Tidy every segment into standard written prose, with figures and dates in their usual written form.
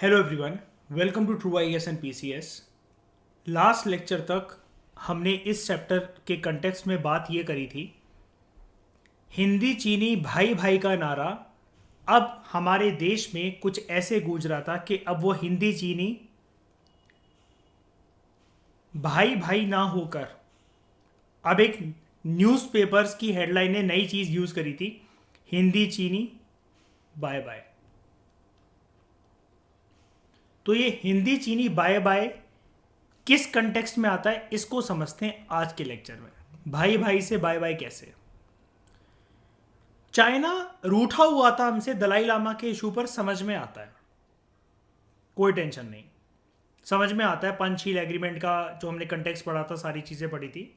Hello everyone, welcome to true I S and P C S. Last lecture तक हमने इस chapter के context में बात ये करी थी, हिंदी चीनी भाई भाई का नारा अब हमारे देश में कुछ ऐसे गूंज रहा था कि अब वो हिंदी चीनी भाई भाई ना होकर अब एक न्यूज़पेपर्स की हेडलाइन ने नई चीज़ यूज़ करी थी, हिंदी चीनी बाय बाय। तो ये हिंदी चीनी बाय बाय किस कंटेक्स्ट में आता है इसको समझते हैं आज के लेक्चर में। भाई भाई से बाय बाय कैसे। चाइना रूठा हुआ था हमसे दलाई लामा के इशू पर, समझ में आता है, कोई टेंशन नहीं, समझ में आता है। पंचशील एग्रीमेंट का जो हमने कंटेक्स्ट पढ़ा था, सारी चीजें पढ़ी थी,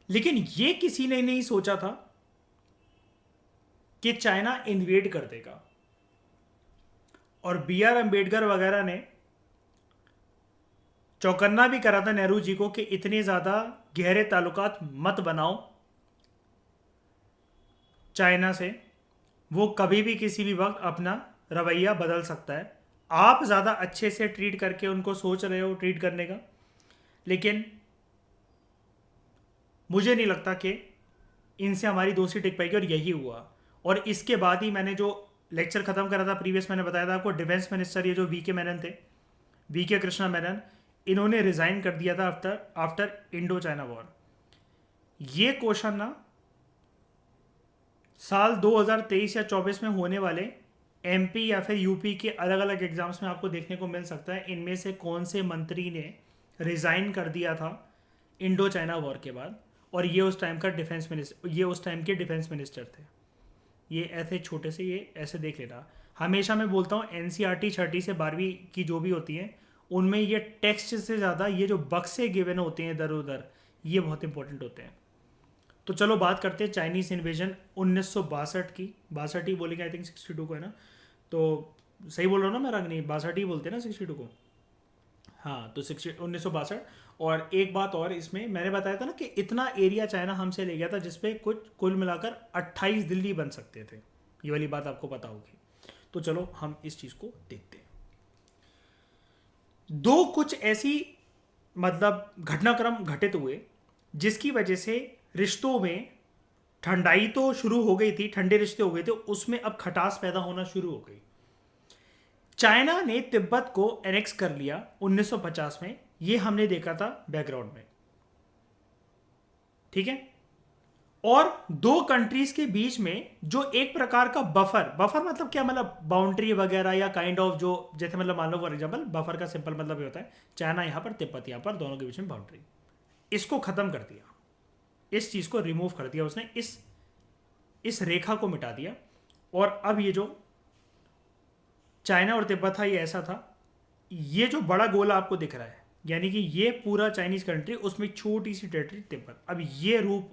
लेकिन ये किसी ने नहीं सोचा था कि चाइना इन्वेड कर देगा। और बी आर अम्बेडकर वगैरह ने चौकन्ना भी करा था नेहरू जी को कि इतने ज़्यादा गहरे ताल्लुकात मत बनाओ चाइना से, वो कभी भी किसी भी वक्त अपना रवैया बदल सकता है। आप ज़्यादा अच्छे से ट्रीट करके उनको सोच रहे हो ट्रीट करने का, लेकिन मुझे नहीं लगता कि इनसे हमारी दोस्ती टिक पाएगी, और यही हुआ। और इसके बाद ही मैंने जो लेक्चर ख़त्म करा था प्रीवियस, मैंने बताया था आपको, डिफेंस मिनिस्टर ये जो वी के मेनन थे, वी के कृष्णा मेनन, इन्होंने रिज़ाइन कर दिया था after after Indo China war. ये क्वेश्चन ना साल 2023 या 24 में होने वाले एमपी या फिर यूपी के अलग अलग एग्जाम्स में आपको देखने को मिल सकता है। इनमें से कौन से मंत्री ने रिज़ाइन कर दिया था इंडो चाइना वॉर के बाद, और ये उस टाइम का डिफेंस मिनिस्टर, ये उस टाइम के डिफेंस मिनिस्टर थे। ये ऐसे छोटे से, ये ऐसे देख लेना। हमेशा मैं बोलता हूँ एनसीईआरटी छठी से 12वीं की जो भी होती है, उनमें ये टेक्स्ट से ज़्यादा ये जो बक्से गिवन होते हैं इधर उधर, ये बहुत इंपॉर्टेंट होते हैं। तो चलो बात करते हैं चाइनीज़ इन्वेजन 1962 की। 62 ही बोलेंगे आई थिंक, 62 को है ना, तो सही बोल रहा हूँ ना मैं रंग, नहीं 62 ही बोलते हैं ना 62 को। हाँ, तो 1962। और एक बात और, इसमें मैंने बताया था ना कि इतना एरिया चाइना हमसे ले गया था जिसपे कुछ कुल मिलाकर 28 दिल्ली बन सकते थे। ये वाली बात आपको पता होगी। तो चलो हम इस चीज़ को देखते हैं। दो कुछ ऐसी मतलब घटनाक्रम घटित हुए जिसकी वजह से रिश्तों में ठंडाई तो शुरू हो गई थी, ठंडे रिश्ते हो गए थे, उसमें अब खटास पैदा होना शुरू हो गई। चाइना ने तिब्बत को एनेक्स कर लिया 1950 में, ये हमने देखा था बैकग्राउंड में, ठीक है। और दो कंट्रीज के बीच में जो एक प्रकार का बफर, बफर मतलब क्या, मतलब बाउंड्री वगैरह या काइंड ऑफ, जो जैसे मतलब मान लो फॉर एग्जांपल, बफर का सिंपल मतलब ये होता है चाइना यहाँ पर तिब्बत यहाँ पर, दोनों के बीच में बाउंड्री, इसको खत्म कर दिया, इस चीज को रिमूव कर दिया उसने, इस रेखा को मिटा दिया। और अब ये जो चाइना और तिब्बत था, ये ऐसा था, ये जो बड़ा गोला आपको दिख रहा है, यानी कि ये पूरा चाइनीज कंट्री, उसमें छोटी सी टेरिटरी तिब्बत, अब ये रूप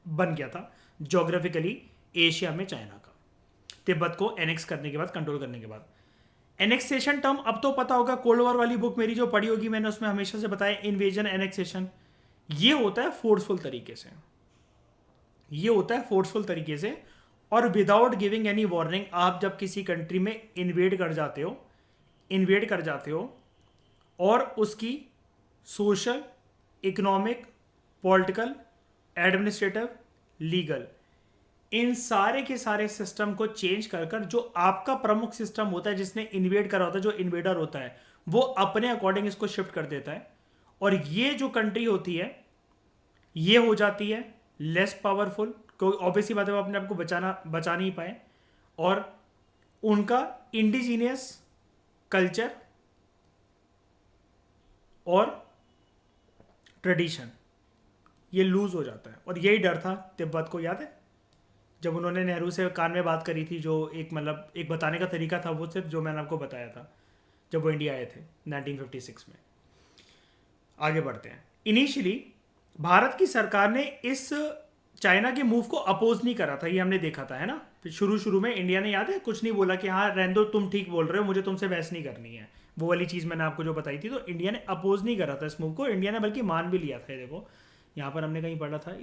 बन गया था जोग्राफिकली एशिया में चाइना का, तिब्बत को एनेक्स करने के बाद, कंट्रोल करने के बाद। एनेक्सेशन टर्म अब तो पता होगा, कोल्ड वॉर वाली बुक मेरी जो पढ़ी होगी, मैंने उसमें हमेशा से बताया इन्वेजन एनेक्सेशन, ये होता है फोर्सफुल तरीके से, ये होता है फोर्सफुल तरीके से, और विदाउट गिविंग एनी वार्निंग। आप जब किसी कंट्री में इन्वेड कर जाते हो, इन्वेड कर जाते हो, और उसकी social, economic, political, administrative, legal, इन सारे के सारे सिस्टम को चेंज कर कर, जो आपका प्रमुख सिस्टम होता है जिसने इन्वेड करा होता है, जो इन्वेडर होता है, वो अपने अकॉर्डिंग इसको शिफ्ट कर देता है। और ये जो कंट्री होती है, ये हो जाती है लेस पावरफुल, कोई ऑब्वियसली बात है वो अपने आप को बचा नहीं पाए, और उनका इंडिजीनियस कल्चर और ट्रेडिशन ये लूज हो जाता है। और यही डर था तिब्बत को, याद है जब उन्होंने नेहरू से कान में बात करी थी, जो एक मतलब एक बताने का तरीका था, वो सिर्फ जो मैंने आपको बताया था जब वो इंडिया आए थे 1956 में। आगे बढ़ते हैं। इनिशियली भारत की सरकार ने इस चाइना के मूव को अपोज नहीं करा था, ये हमने देखा था, है ना। फिर शुरू शुरू में इंडिया ने, याद है, कुछ नहीं बोला कि हाँ रहने दो, तुम ठीक बोल रहे हो, मुझे तुमसे बहस नहीं करनी है, वो वाली चीज़ मैंने आपको जो बताई थी। तो इंडिया ने अपोज नहीं करा था इस मूव को, इंडिया ने बल्कि मान भी लिया था। ये देखो यहाँ पर हमने कहीं पढ़ा था,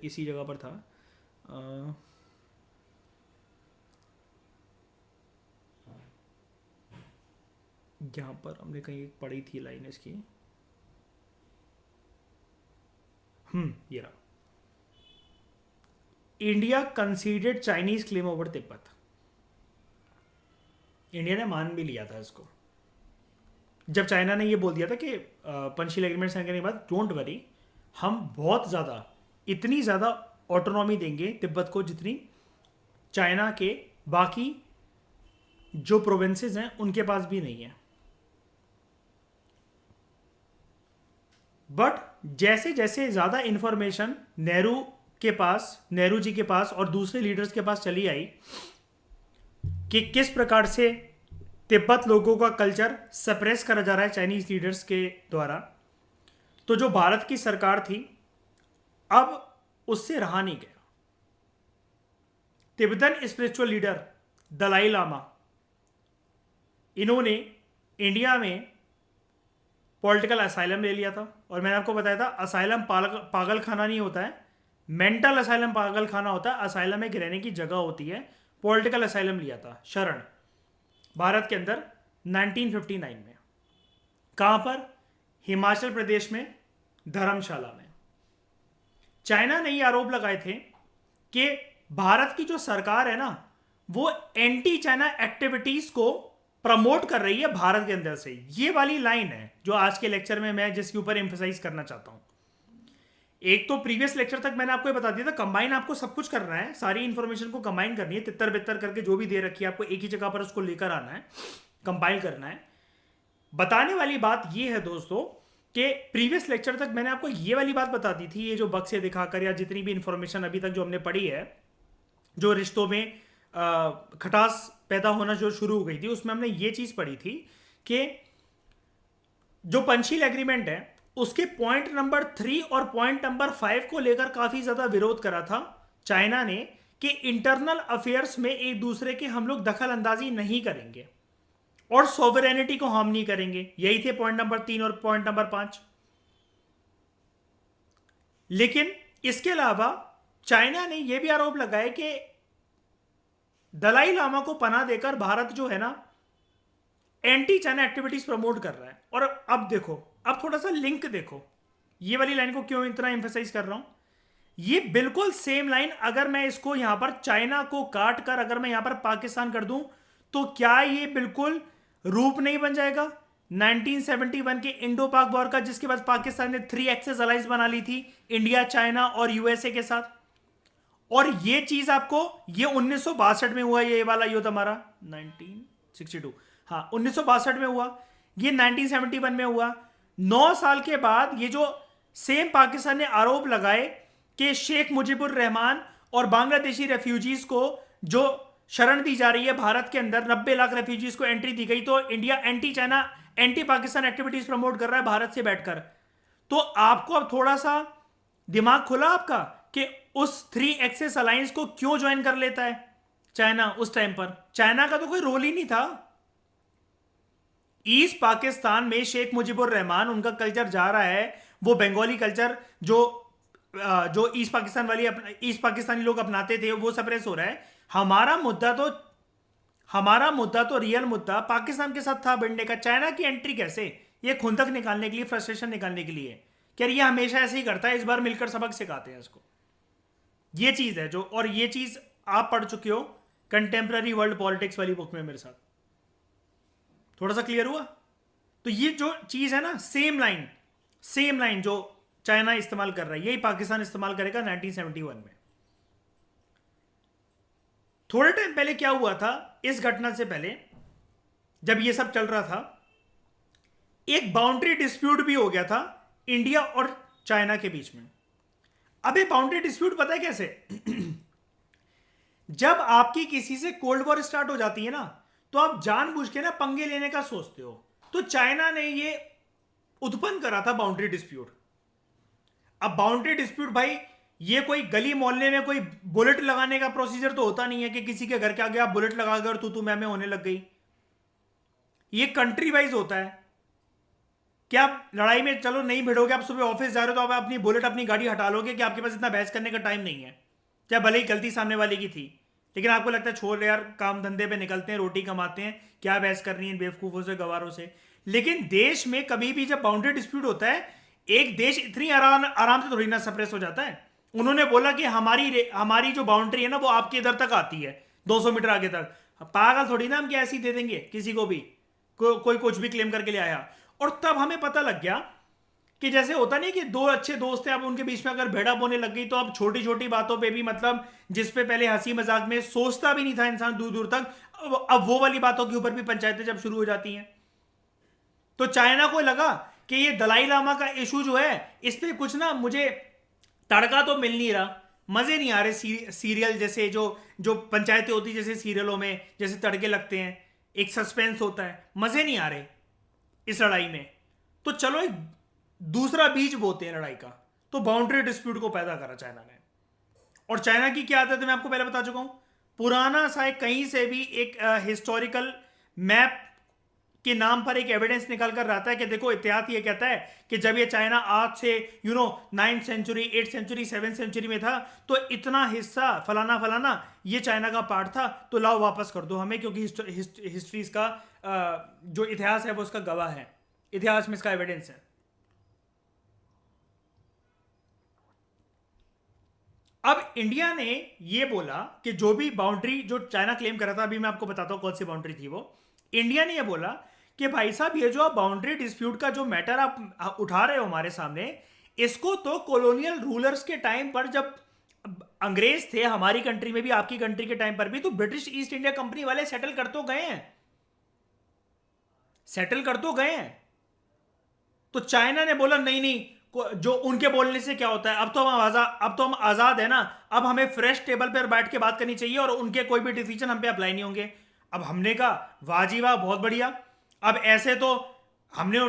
इसी जगह पर था, यहाँ पर हमने कहीं एक पढ़ी थी लाइन इसकी। ये रहा। India considered Chinese claim over Tibet. India ने मान भी लिया था इसको जब चाइना ने ये बोल दिया था कि पंचशील एग्रीमेंट साइन करने के बाद डोंट वरी, हम बहुत ज़्यादा, इतनी ज़्यादा ऑटोनॉमी देंगे तिब्बत को जितनी चाइना के बाकी जो प्रोविंसेस हैं उनके पास भी नहीं है। बट जैसे जैसे ज़्यादा इंफॉर्मेशन नेहरू जी के पास और दूसरे लीडर्स के पास चली आई कि किस प्रकार से तिब्बत लोगों का कल्चर सप्रेस करा जा रहा है चाइनीज लीडर्स के द्वारा, तो जो भारत की सरकार थी अब उससे रहा नहीं गया। Tibetan spiritual leader Dalai Lama, इन्होंने इंडिया में पॉलिटिकल असाइलम ले लिया था। और मैंने आपको बताया था असाइलम पागल खाना नहीं होता है, मेंटल असाइलम पागल खाना होता है। असाइलम एक रहने की जगह होती है। पॉलिटिकल असाइलम लिया था शरण भारत के अंदर 1959 में। कहां पर? हिमाचल प्रदेश में धर्मशाला में। चाइना ने ये आरोप लगाए थे कि भारत की जो सरकार है ना वो एंटी चाइना एक्टिविटीज को प्रमोट कर रही है भारत के अंदर से। ये वाली लाइन है जो आज के लेक्चर में मैं जिसके ऊपर एम्फेसाइज करना चाहता हूं। एक तो प्रीवियस लेक्चर तक मैंने आपको ये बता दिया था, कंबाइन आपको सब कुछ करना है, सारी इंफॉर्मेशन को कंबाइन करनी है, तितर बितर करके जो भी दे रखी है आपको एक ही जगह पर उसको लेकर आना है, कंपाइल करना है। बताने वाली बात ये है दोस्तों कि प्रीवियस लेक्चर तक मैंने आपको ये वाली बात बता दी थी, ये जो बक्से दिखाकर या जितनी भी इंफॉर्मेशन अभी तक जो हमने पढ़ी है, जो रिश्तों में खटास पैदा होना जो शुरू हो गई थी, उसमें हमने ये चीज पढ़ी थी कि जो पंचशील एग्रीमेंट है उसके पॉइंट नंबर 3 और पॉइंट नंबर 5 को लेकर काफी ज्यादा विरोध करा था चाइना ने कि इंटरनल अफेयर्स में एक दूसरे के हम लोग दखल अंदाजी नहीं करेंगे और सॉवरेनिटी को हार्म नहीं करेंगे। यही थे पॉइंट नंबर 3 और पॉइंट नंबर 5। लेकिन इसके अलावा चाइना ने यह भी आरोप लगाया कि दलाई लामा को पनाह देकर भारत जो है ना एंटी चाइना एक्टिविटीज प्रमोट कर रहा है। और अब देखो, अब थोड़ा सा लिंक देखो, ये वाली लाइन को क्यों इतना एम्फेसाइज कर रहा हूं। ये बिल्कुल सेम लाइन अगर मैं इसको यहां पर चाइना को काट कर अगर मैं यहां पर पाकिस्तान कर दूं तो क्या ये बिल्कुल रूप नहीं बन जाएगा 1971 के इंडो पाक वॉर का, जिसके बाद पाकिस्तान ने 3 एक्सेस अलायंस बना ली थी इंडिया, चाइना और यूएसए के साथ। और ये चीज आपको ये 1962 में हुआ, ये वाला युद्ध हमारा 1962, हाँ 1962 में हुआ, ये 1971 में हुआ। 9 साल के बाद ये जो सेम पाकिस्तान ने आरोप लगाए कि शेख मुजीबुर रहमान और बांग्लादेशी रेफ्यूजीज को जो शरण दी जा रही है भारत के अंदर, 90 लाख रेफ्यूजीज को एंट्री दी गई, तो India anti China anti Pakistan activities promote कर रहा है भारत से बैठकर। तो आपको अब थोड़ा सा दिमाग खुला आपका कि उस 3 एक्सेस अलायंस को क्यों ज्वाइन कर लेता है चाइना। उस टाइम पर चाइना का तो कोई रोल ही नहीं था। ईस्ट पाकिस्तान में शेख मुजीबुर रहमान, उनका कल्चर जा रहा है, वो बंगाली कल्चर जो ईस्ट पाकिस्तानी लोग अपनाते थे वो सप्रेस हो रहा है। हमारा मुद्दा तो रियल मुद्दा पाकिस्तान के साथ था भिड़ने का। चाइना की एंट्री कैसे? ये खुंदक निकालने के लिए, फ्रस्ट्रेशन निकालने के लिए। क्या ये हमेशा ऐसे ही करता है? इस बार मिलकर सबक सिखाते हैं इसको। ये चीज है जो, और ये चीज आप पढ़ चुके हो कंटेम्प्ररी वर्ल्ड पॉलिटिक्स वाली बुक में मेरे साथ। थोड़ा सा क्लियर हुआ? तो ये जो चीज है ना, सेम लाइन जो चाइना इस्तेमाल कर रहा है, यही पाकिस्तान इस्तेमाल करेगा 1971 में। थोड़े टाइम पहले क्या हुआ था, इस घटना से पहले जब ये सब चल रहा था, एक बाउंड्री डिस्प्यूट भी हो गया था इंडिया और चाइना के बीच में। अब ये बाउंड्री डिस्प्यूट पता है कैसे? जब आपकी किसी से कोल्ड वॉर स्टार्ट हो जाती है ना, तो आप जानबूझ के ना पंगे लेने का सोचते हो। तो चाइना ने ये उत्पन्न करा था बाउंड्री डिस्प्यूट। अब बाउंड्री डिस्प्यूट भाई, ये कोई गली मोहल्ले में कोई बुलेट लगाने का प्रोसीजर तो होता नहीं है कि किसी के घर के आगे आप बुलेट लगा गए और तू मैं होने लग गई। ये कंट्री वाइज होता है कि आप लड़ाई में चलो नहीं भिड़ोगे, आप सुबह ऑफिस जा रहे हो तो आप अपनी बुलेट अपनी गाड़ी हटा लोगे कि आपके पास इतना बहस करने का टाइम नहीं है, चाहे भले ही गलती सामने वाले की थी। लेकिन आपको लगता है छोड़ यार, काम धंधे पे निकलते हैं, रोटी कमाते हैं, क्या बहस करनी है बेवकूफ़ों से, गवारों से। लेकिन देश में कभी भी जब बाउंड्री डिस्प्यूट होता है, एक देश इतनी आराम आराम से थोड़ी ना सप्रेस हो जाता है। उन्होंने बोला कि हमारी जो बाउंड्री है ना वो आपके इधर तक आती है, 200 मीटर आगे तक। पागल थोड़ी ना हम क्या ऐसी दे देंगे किसी को भी, कोई कुछ भी क्लेम करके ले आया। और तब हमें पता लग गया कि जैसे होता नहीं कि दो अच्छे दोस्त हैं, अब उनके बीच में अगर भेड़ा बोने लग गई तो अब छोटी छोटी बातों पे भी, मतलब जिस पे पहले हंसी मजाक में सोचता भी नहीं था इंसान दूर दूर तक, अब वो वाली बातों के ऊपर भी पंचायतें जब शुरू हो जाती हैं। तो चाइना को लगा कि ये दलाई लामा का इशू जो है, इस पे कुछ ना मुझे तड़का तो मिल नहीं रहा, मजे नहीं आ रहे। सीरियल जैसे जो जो पंचायतें होती जैसे सीरियलों में जैसे तड़के लगते हैं, एक सस्पेंस होता है, मजे नहीं आ रहे इस लड़ाई में। तो चलो एक दूसरा बीज बोते हैं लड़ाई का। तो बाउंड्री डिस्प्यूट को पैदा करा चाइना ने। और चाइना की क्या आदत है मैं आपको पहले बता चुका हूं। पुराना सा कहीं से भी एक हिस्टोरिकल मैप के नाम पर एक एविडेंस निकल कर रहता है कि देखो इतिहास ये कहता है कि जब ये चाइना आज से 9th century, 8th century, 7th century में था, तो इतना हिस्सा फलाना फलाना ये चाइना का पार्ट था, तो लाओ वापस कर दो हमें, क्योंकि हिस्ट्री का जो इतिहास है वो उसका गवाह है, इतिहास में इसका एविडेंस है। अब इंडिया ने ये बोला कि जो भी बाउंड्री जो चाइना क्लेम कर रहा था, अभी मैं आपको बताता हूं कौन सी बाउंड्री थी वो। इंडिया ने ये बोला कि भाई साहब ये जो आप बाउंड्री डिस्प्यूट का जो मैटर आप उठा रहे हो हमारे सामने, इसको तो कॉलोनियल रूलर्स के टाइम पर, जब अंग्रेज थे हमारी कंट्री में भी, आपकी कंट्री के टाइम पर भी, तो ब्रिटिश ईस्ट इंडिया कंपनी वाले सेटल कर तो गए हैं, सेटल कर तो गए हैं। तो चाइना ने बोला नहीं नहीं, जो उनके बोलने से क्या होता है, अब तो हम आजाद है ना, अब हमें फ्रेश टेबल पर बैठ के बात करनी चाहिए और उनके कोई भी डिसीजन हम पे अप्लाई नहीं होंगे। अब हमने कहा वाह जी वाह, बहुत बढ़िया। अब ऐसे तो हमने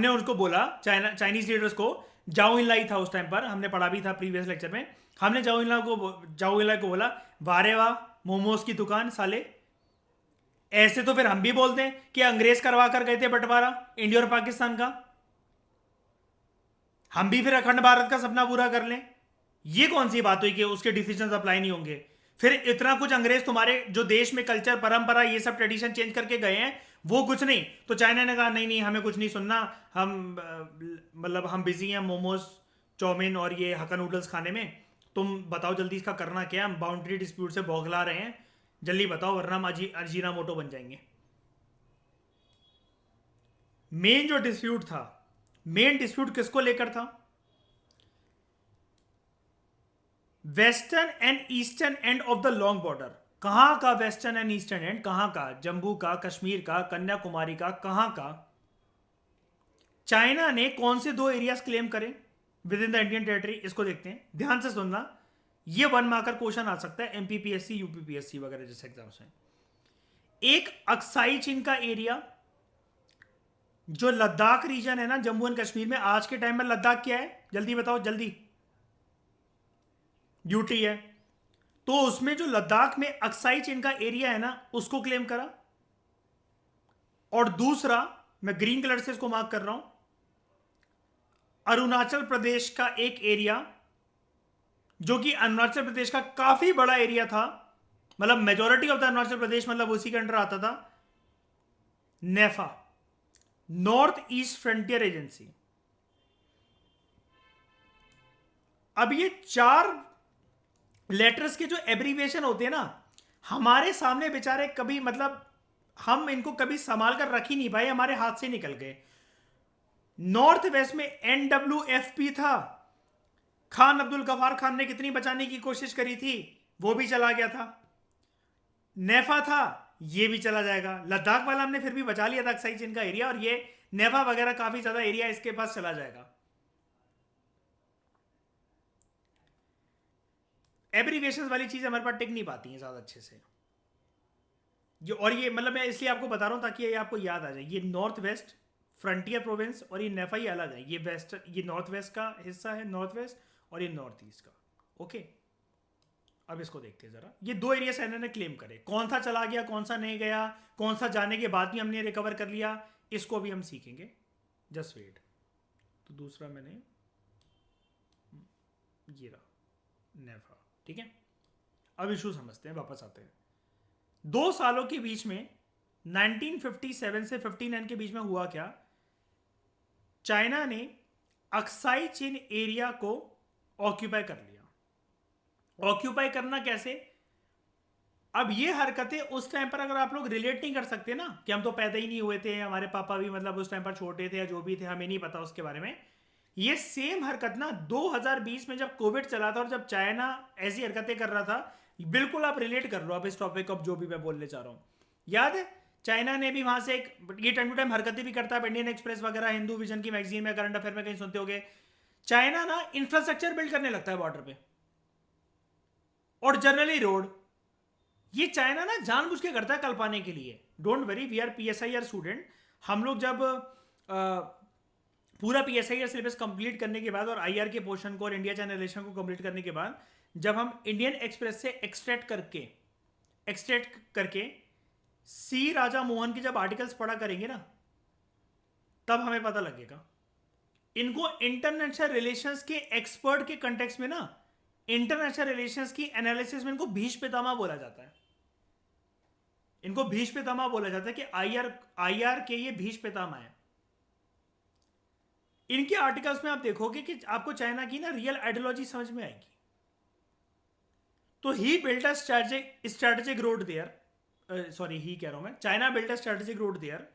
उसको बोला, चाइनीज लीडर्स को, जाओ इनलाई था उस टाइम पर, हमने पढ़ा भी था प्रीवियस लेक्चर में, हमने जाओ इनलाई को बोला वारे वाह मोमोज की दुकान साले। ऐसे तो फिर हम भी बोलते हैं कि अंग्रेज करवा कर गए थे बंटवारा इंडिया और पाकिस्तान का, हम भी फिर अखंड भारत का सपना पूरा कर लें। ये कौन सी बात हुई कि उसके डिसीजन अप्लाई नहीं होंगे। फिर इतना कुछ अंग्रेज तुम्हारे जो देश में कल्चर परंपरा ये सब ट्रेडिशन चेंज करके गए हैं, वो कुछ नहीं। तो चाइना ने कहा नहीं नहीं हमें कुछ नहीं सुनना, हम मतलब हम बिजी हैं मोमोज चाउमीन और ये हक्का नूडल्स खाने में, तुम बताओ जल्दी इसका करना क्या है, हम बाउंड्री डिस्प्यूट से बौखला रहे हैं, जल्दी बताओ वरना हम अजीना मोटो बन जाएंगे। मेन जो डिस्प्यूट था, मेन डिस्प्यूट किसको लेकर था? Western and eastern end of the long border. कहां का वेस्टर्न एंड ईस्टर्न एंड? कहां का? जम्मू का, कश्मीर का, कन्याकुमारी का, कहां का? चाइना ने कौन से दो एरियाज क्लेम करे with in the Indian territory? इसको देखते हैं, ध्यान से सुनना। ये 1 मार्कर क्वेश्चन आ सकता है एमपीपीएससी, यूपीपीएससी वगैरह जैसे एग्जाम्स में। एक अक्साई चीन का एरिया, जो लद्दाख रीजन है ना जम्मू एंड कश्मीर में, आज के टाइम में लद्दाख क्या है जल्दी बताओ, जल्दी। ड्यूटी है। तो उसमें जो लद्दाख में अक्साई चीन का एरिया है ना, उसको क्लेम करा। और दूसरा, मैं ग्रीन कलर से इसको मार्क कर रहा हूं, अरुणाचल प्रदेश का एक एरिया, जो कि अरुणाचल प्रदेश का काफी बड़ा एरिया था, मतलब majority of the Arunachal Pradesh मतलब उसी के अंडर आता था, नेफा, नॉर्थ ईस्ट फ्रंटियर एजेंसी। अब ये 4 लेटर्स के जो एब्रीविएशन होते हैं ना, हमारे सामने बेचारे कभी, मतलब हम इनको कभी संभाल कर रख ही नहीं पाए, हमारे हाथ से निकल गए। नॉर्थ वेस्ट में NWFP था, खान अब्दुल गफार खान ने कितनी बचाने की कोशिश करी थी, वो भी चला गया था। नेफा था, ये भी चला जाएगा। लद्दाख वाला हमने फिर भी बचा लिया था अक्साई चीन का एरिया, और ये नेफा वगैरह काफी ज्यादा एरिया इसके पास चला जाएगा। एब्रीविएशन वाली चीज हमारे पास टिक नहीं पाती है ज्यादा अच्छे से। और ये मतलब मैं इसलिए आपको बता रहा हूं ताकि ये आपको याद आ जाए। ये नॉर्थ वेस्ट फ्रंटियर प्रोविंस और ये नेफा, ये अलग है। ये वेस्ट, ये नॉर्थ वेस्ट का हिस्सा है, नॉर्थ वेस्ट, और ये नॉर्थ ईस्ट का। ओके, अब इसको देखते हैं जरा। ये 2 एरिया चाइना ने क्लेम करे, कौन सा चला गया कौन सा नहीं गया, कौन सा जाने के बाद भी हमने रिकवर कर लिया, इसको भी हम सीखेंगे। Just wait. तो दूसरा मैंने ये रहा नेफा, ठीक है। अब इशू समझते हैं, वापस आते हैं। 2 सालों के बीच में 1957 से 59 के बीच में हुआ क्या? चाइना ने अक्साई चीन एरिया को ऑक्यूपाई कर लिया। ऑक्यूपाई करना कैसे? अब ये हरकतें उस टाइम पर अगर आप लोग रिलेट नहीं कर सकते ना, कि हम तो पैदा ही नहीं हुए थे, हमारे पापा भी मतलब उस टाइम पर छोटे थे या जो भी थे, हमें नहीं पता उसके बारे में। ये सेम हरकत ना 2020 में जब कोविड चला था और जब चाइना ऐसी हरकतें कर रहा था, बिल्कुल आप रिलेट कर लो आप इस टॉपिक को, अब जो भी मैं बोलने चाह रहा हूं। याद है चाइना ने भी वहां से एक, ये टाइम टू टाइम हरकतें भी करता है, इंडियन एक्सप्रेस वगैरह, हिंदू विजन की मैगजीन में, करंट अफेयर में कहीं सुनते होगे, चाइना ना इंफ्रास्ट्रक्चर बिल्ड करने लगता है बॉर्डर पे, और जनरली रोड। ये चाइना ना जानबूझ के करता है कल पाने के लिए। Don't worry, we are PSIR student. हम लोग जब पूरा PSIR सिलेबस कंप्लीट करने के बाद और IR के पोर्शन को और इंडिया चाइना रिलेशन को कंप्लीट करने के बाद, जब हम इंडियन एक्सप्रेस से एक्सट्रैक्ट करके सी राजा मोहन की जब आर्टिकल्स पढ़ा करेंगे ना, तब हमें पता लगेगा। इनको इंटरनेशनल रिलेशंस के एक्सपर्ट के कंटेक्स्ट में ना, इंटरनेशनल रिलेशंस की एनालिसिस में इनको भीष्म पितामह बोला जाता है। इनको भीष्म पितामह बोला जाता है कि IR के ये भीष्म पितामह है। इनके आर्टिकल्स में आप देखोगे कि आपको चाइना की ना रियल आइडियोलॉजी समझ में आएगी। तो he built a strategic road there, sorry he कह रहा हूं मैं, China built a strategic road there.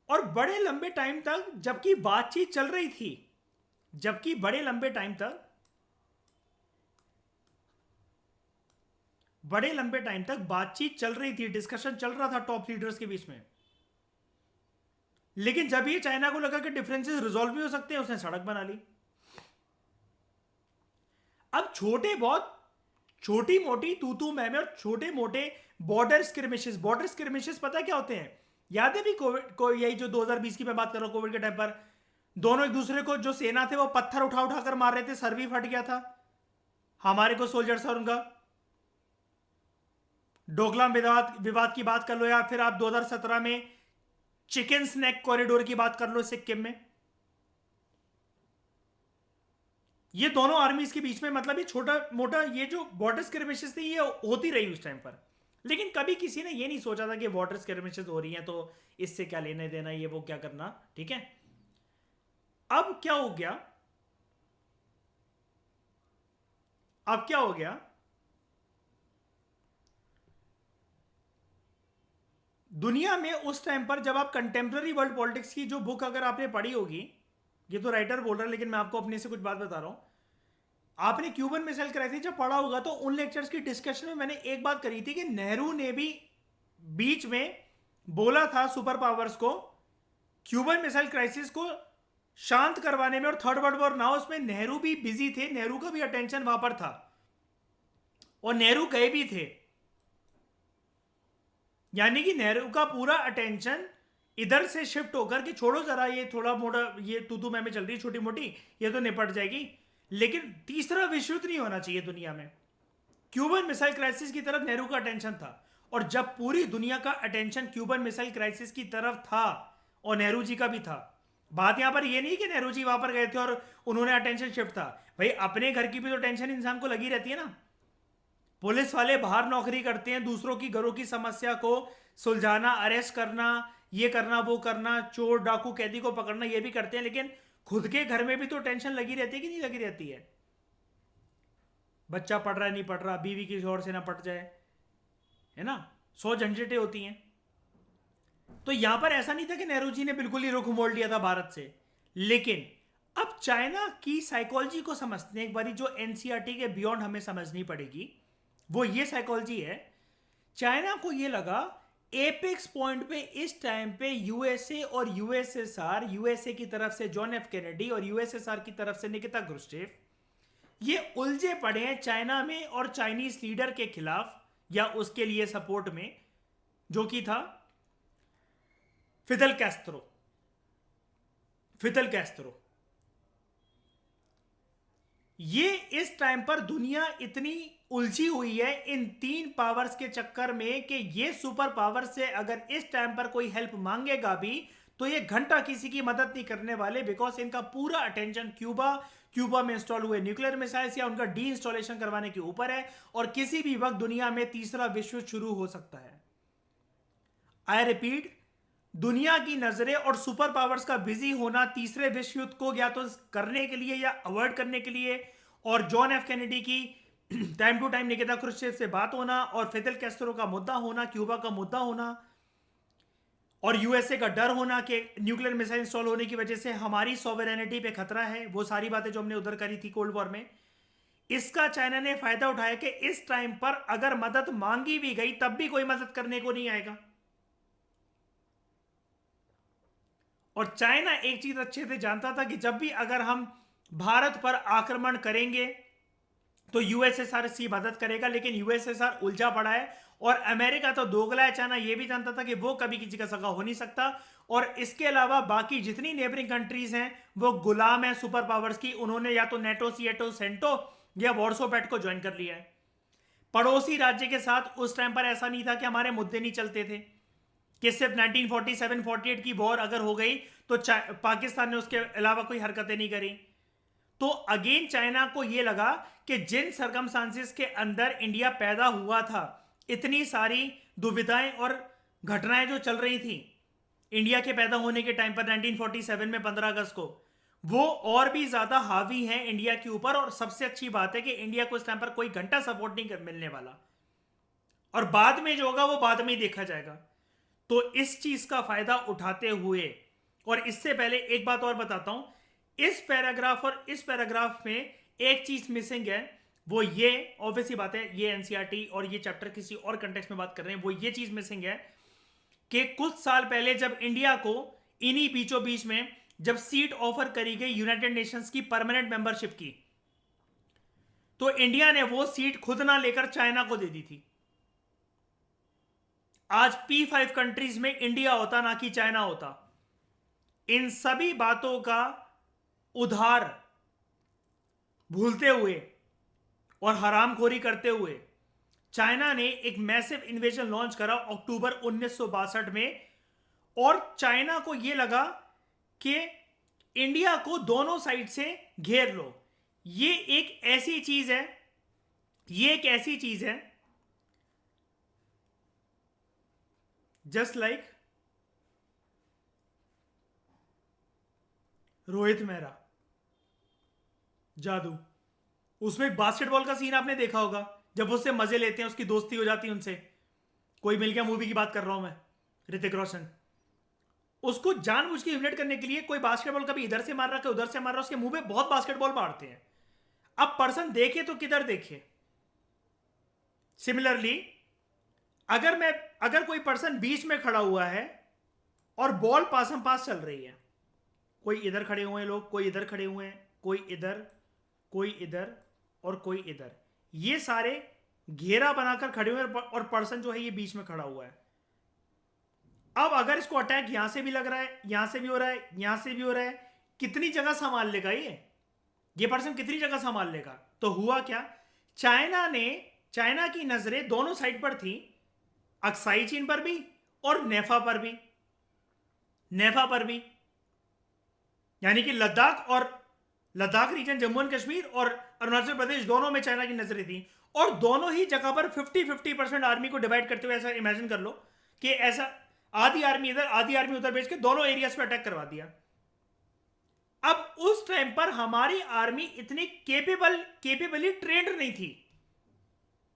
और बड़े लंबे टाइम तक जबकि बातचीत चल रही थी, जबकि बड़े लंबे टाइम तक बातचीत चल रही थी, डिस्कशन चल रहा था टॉप लीडर्स के बीच में, लेकिन जब ये चाइना को लगा कि डिफरेंसेस रिजॉल्व भी हो सकते हैं, उसने सड़क बना ली। अब छोटी मोटी तू मैं और छोटे मोटे बॉर्डर स्क्रिमिशेस पता क्या होते हैं? याद है भी कोविड को, यही जो 2020 की मैं बात कर रहा हूं, कोविड के टाइम पर दोनों एक दूसरे को, जो सेना थे वो पत्थर उठाकर मार रहे थे, सर भी फट गया था हमारे को सोल्जर्स और उनका। डोकलाम विवाद की बात कर लो, या फिर आप 2017 में चिकन स्नैक कॉरिडोर की बात कर लो सिक्किम में। ये दोनों आर्मीज के बीच में, मतलब ये छोटा मोटा ये जो बॉर्डर स्क्रिमिशेस थी, ये होती रही उस टाइम पर। लेकिन कभी किसी ने ये नहीं सोचा था कि बॉर्डर स्क्रिमिशेस हो रही हैं तो इससे क्या लेने देना, ये वो क्या करना, ठीक है। अब क्या हो गया? दुनिया में उस टाइम पर जब आप कंटेम्प्रेरी वर्ल्ड पॉलिटिक्स की जो बुक अगर आपने पढ़ी होगी, ये तो राइटर बोल रहा है लेकिन मैं आपको अपने से कुछ बात बता रहा हूं, आपने क्यूबन मिसाइल क्राइसिस जब पढ़ा होगा तो उन लेक्चर्स की डिस्कशन में मैंने एक बात करी थी कि नेहरू ने भी बीच में बोला था सुपर पावर्स को, क्यूबन मिसाइल क्राइसिस को शांत करवाने में, और थर्ड वर्ल्ड वॉर ना, उसमें नेहरू भी बिजी थे, नेहरू का भी अटेंशन वहां पर था और नेहरू गए भी थे। यानी कि नेहरू का पूरा अटेंशन इधर से शिफ्ट होकर कि छोड़ो जरा ये थोड़ा मोटा, ये तू मैं चल रही छोटी मोटी, ये तो निपट जाएगी, लेकिन तीसरा विश्व युद्ध नहीं होना चाहिए दुनिया में। क्यूबन मिसाइल क्राइसिस की तरफ नेहरू का अटेंशन था, और जब पूरी दुनिया का अटेंशन क्यूबन मिसाइल क्राइसिस की तरफ था, और नेहरू जी का भी था, बात यहां पर ये नहीं कि नेहरू जी वहां पर गए थे और उन्होंने अटेंशन शिफ्ट था, भाई अपने घर की भी तो टेंशन इंसान को लगी रहती है ना। पुलिस वाले बाहर नौकरी करते हैं, दूसरों की घरों की समस्या को सुलझाना, अरेस्ट करना, ये करना वो करना, चोर डाकू कैदी को पकड़ना, ये भी करते हैं, लेकिन खुद के घर में भी तो टेंशन लगी रहती है कि नहीं लगी रहती है? बच्चा पढ़ रहा है नहीं पढ़ रहा, बीवी किसी और से ना पट जाए, है ना, 100 झंझटें होती हैं। तो यहां पर ऐसा नहीं था कि नेहरू जी ने बिल्कुल ही रुख मोड़ लिया था भारत से, लेकिन अब चाइना की साइकोलॉजी को समझते हैं एक बारी, जो एनसीईआरटी के बियॉन्ड हमें समझनी पड़ेगी, वो ये साइकोलॉजी है। चाइना को ये लगा एपेक्स पॉइंट पे इस टाइम पे यूएसए और यूएसएसआर, यूएसए की तरफ से जॉन एफ कैनेडी और यूएसएसआर की तरफ से निकिता क्रुश्चेव, ये उलझे पड़े हैं चाइना में और चाइनीज लीडर के खिलाफ या उसके लिए सपोर्ट में, जो कि था फिदेल कैस्ट्रो। ये इस टाइम पर दुनिया इतनी उलझी हुई है इन तीन पावर्स के चक्कर में कि ये सुपर पावर से अगर इस टाइम पर कोई हेल्प मांगेगा भी तो ये घंटा किसी की मदद नहीं करने वाले, बिकॉज इनका पूरा अटेंशन क्यूबा में इंस्टॉल हुए न्यूक्लियर मिसाइल्स या उनका डी इंस्टॉलेशन करवाने के ऊपर है, और किसी भी वक्त दुनिया में तीसरा विश्व युद्ध शुरू हो सकता है। आई रिपीट, दुनिया की नजरें और सुपर पावर्स का बिजी होना तीसरे विश्व युद्ध को या तो करने के लिए या अवॉइड करने के लिए, और जॉन एफ कैनेडी की time to time Nikita Khrushchev से बात होना, और फिदेल कैस्ट्रो का मुद्दा होना, क्यूबा का मुद्दा होना, और यूएसए का डर होना कि न्यूक्लियर मिसाइल इंस्टॉल होने की वजह से हमारी सॉवरेनिटी पे खतरा है, वो सारी बातें जो हमने उधर करी थी कोल्ड वॉर में, इसका चाइना ने फायदा उठाया कि इस टाइम पर अगर मदद मांगी भी गई तब भी कोई मदद करने को नहीं आएगा। और चाइना एक चीज अच्छे से जानता था कि जब भी अगर हम भारत पर आक्रमण करेंगे तो यूएसएसआर सी मदद करेगा, लेकिन यूएसएसआर उलझा पड़ा है, और अमेरिका तो दोगला है। चाइना यह भी जानता था कि वो कभी किसी का सगा हो नहीं सकता, और इसके अलावा बाकी जितनी नेबरिंग कंट्रीज हैं वो गुलाम है सुपर पावर्स की। उन्होंने या तो नेटो, सीएटो, सेंटो या वॉर्सो पैक्ट को ज्वाइन कर लिया है। पड़ोसी राज्य के साथ उस टाइम पर ऐसा नहीं था कि हमारे मुद्दे नहीं चलते थे, कि सिर्फ 1947-48 की वॉर अगर हो गई तो पाकिस्तान ने उसके अलावा कोई हरकतें नहीं करी। तो अगेन चाइना को यह लगा कि जिन सर्कमस्टांसेस के अंदर इंडिया पैदा हुआ था, इतनी सारी दुविधाएं और घटनाएं जो चल रही थी इंडिया के पैदा होने के टाइम पर 1947 में 15 अगस्त को, वो और भी ज्यादा हावी हैं इंडिया के ऊपर। और सबसे अच्छी बात है कि इंडिया को इस टाइम पर कोई घंटा सपोर्ट नहीं मिलने वाला, और बाद में जो होगा वो बाद में ही देखा जाएगा। तो इस चीज का फायदा उठाते हुए, और इससे पहले एक बात और बताता हूं, इस पैराग्राफ और इस पैराग्राफ में एक चीज मिसिंग है, वो ये ऑब्वियसली बात है, ये एनसीईआरटी और ये चैप्टर किसी और कंटेक्स्ट में बात कर रहे हैं, वो ये चीज मिसिंग है कि कुछ साल पहले जब इंडिया को इन्हीं बीचों बीच में जब सीट ऑफर करी गई यूनाइटेड नेशंस की परमानेंट मेंबरशिप की, तो इंडिया ने वो सीट खुद ना लेकर चाइना को दे दी थी। आज P5 कंट्रीज में इंडिया होता ना कि चाइना होता। इन सभी बातों का उधार भूलते हुए और हरामखोरी करते हुए चाइना ने एक मैसिव इन्वेजन लॉन्च करा अक्टूबर 1962 में, और चाइना को यह लगा कि इंडिया को दोनों साइड से घेर लो। ये एक ऐसी चीज है, ये एक ऐसी चीज है जस्ट लाइक रोहित मेहरा जादू, उसमें एक बास्केटबॉल का सीन आपने देखा होगा, जब उससे मजे लेते हैं, उसकी दोस्ती हो जाती है उनसे, कोई मिल गया, मूवी की बात कर रहा हूं मैं, ऋतिक रोशन, उसको जानबूझ के ह्यूमिलेट करने के लिए कोई बास्केटबॉल कभी इधर से मार रहा है, उधर से मार रहा है, उसके मुंह में बहुत बास्केटबॉल मारते हैं। अब पर्सन देखे तो किधर देखे। सिमिलरली अगर कोई पर्सन बीच में खड़ा हुआ है और बॉल पासम पास चल रही है, कोई इधर खड़े हुए हैं लोग, कोई इधर खड़े हुए हैं, कोई इधर, कोई इधर और कोई इधर, ये सारे घेरा बनाकर खड़े हुए हैं, और पर्सन जो है ये बीच में खड़ा हुआ है। अब अगर इसको अटैक यहां से भी लग रहा है, यहां से भी हो रहा है, यहां से भी हो रहा है, कितनी जगह संभाल लेगा ये पर्सन कितनी जगह संभाल लेगा? तो हुआ क्या, चाइना की नजरें दोनों साइड पर थी, अक्साई चीन पर भी और नेफा पर भी, यानी कि लद्दाख रीजन, जम्मू एंड कश्मीर और अरुणाचल प्रदेश, दोनों में चाइना की नजरें थी। और दोनों ही जगह पर 50-50% आर्मी को डिवाइड करते हुए ऐसा इमेजिन कर लो कि ऐसा आधी आर्मी इधर आधी आर्मी उधर भेज के दोनों एरियाज पे अटैक करवा दिया। अब उस टाइम पर हमारी आर्मी इतनी केपेबली ट्रेंड नहीं थी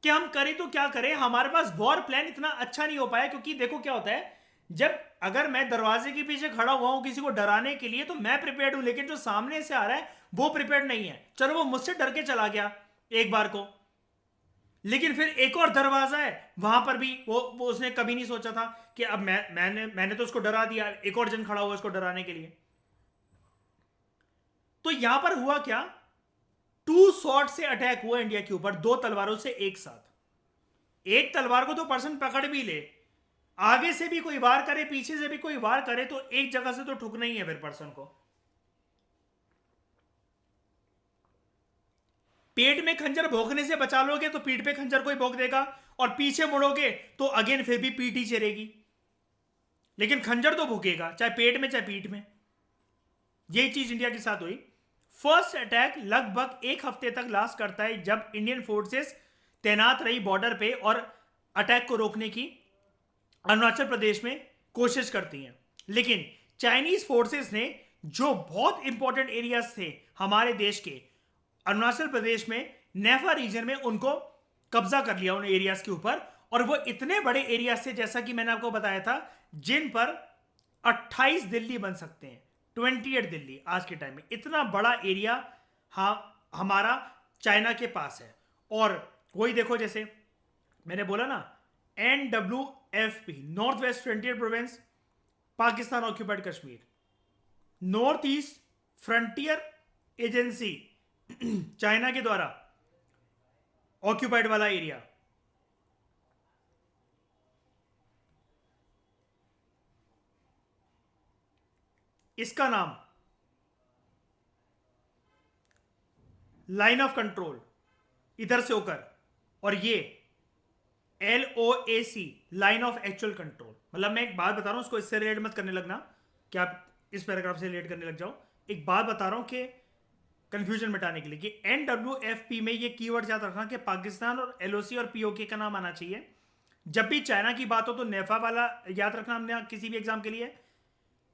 कि हम करें तो क्या करें। हमारे पास वॉर प्लान इतना अच्छा नहीं हो पाया, क्योंकि देखो क्या होता है, जब अगर मैं दरवाजे के पीछे खड़ा हुआ हूं किसी को डराने के लिए तो मैं प्रिपेयर्ड हूं, लेकिन जो सामने से आ रहा है वो प्रिपेयर्ड नहीं है। चलो वो मुझसे डर के चला गया एक बार को, लेकिन फिर एक और दरवाजा है, वहां पर भी वो उसने कभी नहीं सोचा था कि अब मैंने तो उसको डरा दिया, एक और जन खड़ा हुआ उसको डराने के लिए। तो यहां पर हुआ क्या, 2 शॉट से अटैक हुआ इंडिया के ऊपर, 2 तलवारों से एक साथ। एक तलवार को तो पर्सन पकड़ भी ले, आगे से भी कोई वार करे, पीछे से भी कोई वार करे, तो एक जगह से तो ठुकना ही है फिर पर्सन को। पेट में खंजर भोंकने से बचा लोगे तो पीठ पे खंजर कोई भोंक देगा, और पीछे मुड़ोगे तो अगेन फिर भी पीठ ही चलेगी, लेकिन खंजर तो भोंकेगा, चाहे पेट में चाहे पीठ में। यही चीज इंडिया के साथ हुई। फर्स्ट अटैक लगभग एक हफ्ते तक लास्ट करता है, जब इंडियन फोर्सेस तैनात रही बॉर्डर पे और अटैक को रोकने की अरुणाचल प्रदेश में कोशिश करती हैं। लेकिन चाइनीज फोर्सेस ने जो बहुत इंपॉर्टेंट एरियाज थे हमारे देश के, अरुणाचल प्रदेश में नेफा रीजन में, उनको कब्जा कर लिया उन एरियाज के ऊपर। और वो इतने बड़े एरियाज थे, जैसा कि मैंने आपको बताया था, जिन पर 28 दिल्ली बन सकते हैं, 28 दिल्ली आज के टाइम में। इतना बड़ा एरिया हमारा चाइना के पास है। और वही देखो, जैसे मैंने बोला ना, NWFP, north west frontier province, Pakistan occupied Kashmir, north east frontier agency, China के द्वारा ऑक्यूपाइड वाला एरिया। इसका नाम लाइन ऑफ कंट्रोल, इधर से होकर, और ये LOAC, line of actual control. मतलब मैं एक बात बता रहा हूं, उसको इससे रिलेट मत करने लगना कि आप इस पैराग्राफ से रिलेट करने लग जाओ। एक बात बता रहा हूं कि कंफ्यूजन मिटाने के लिए, कि NWFP में ये कीवर्ड याद रखना कि पाकिस्तान और LOC और POK का नाम आना चाहिए। जब भी चाइना की बात हो तो नेफा वाला याद रखना, हमने किसी भी एग्जाम के लिए,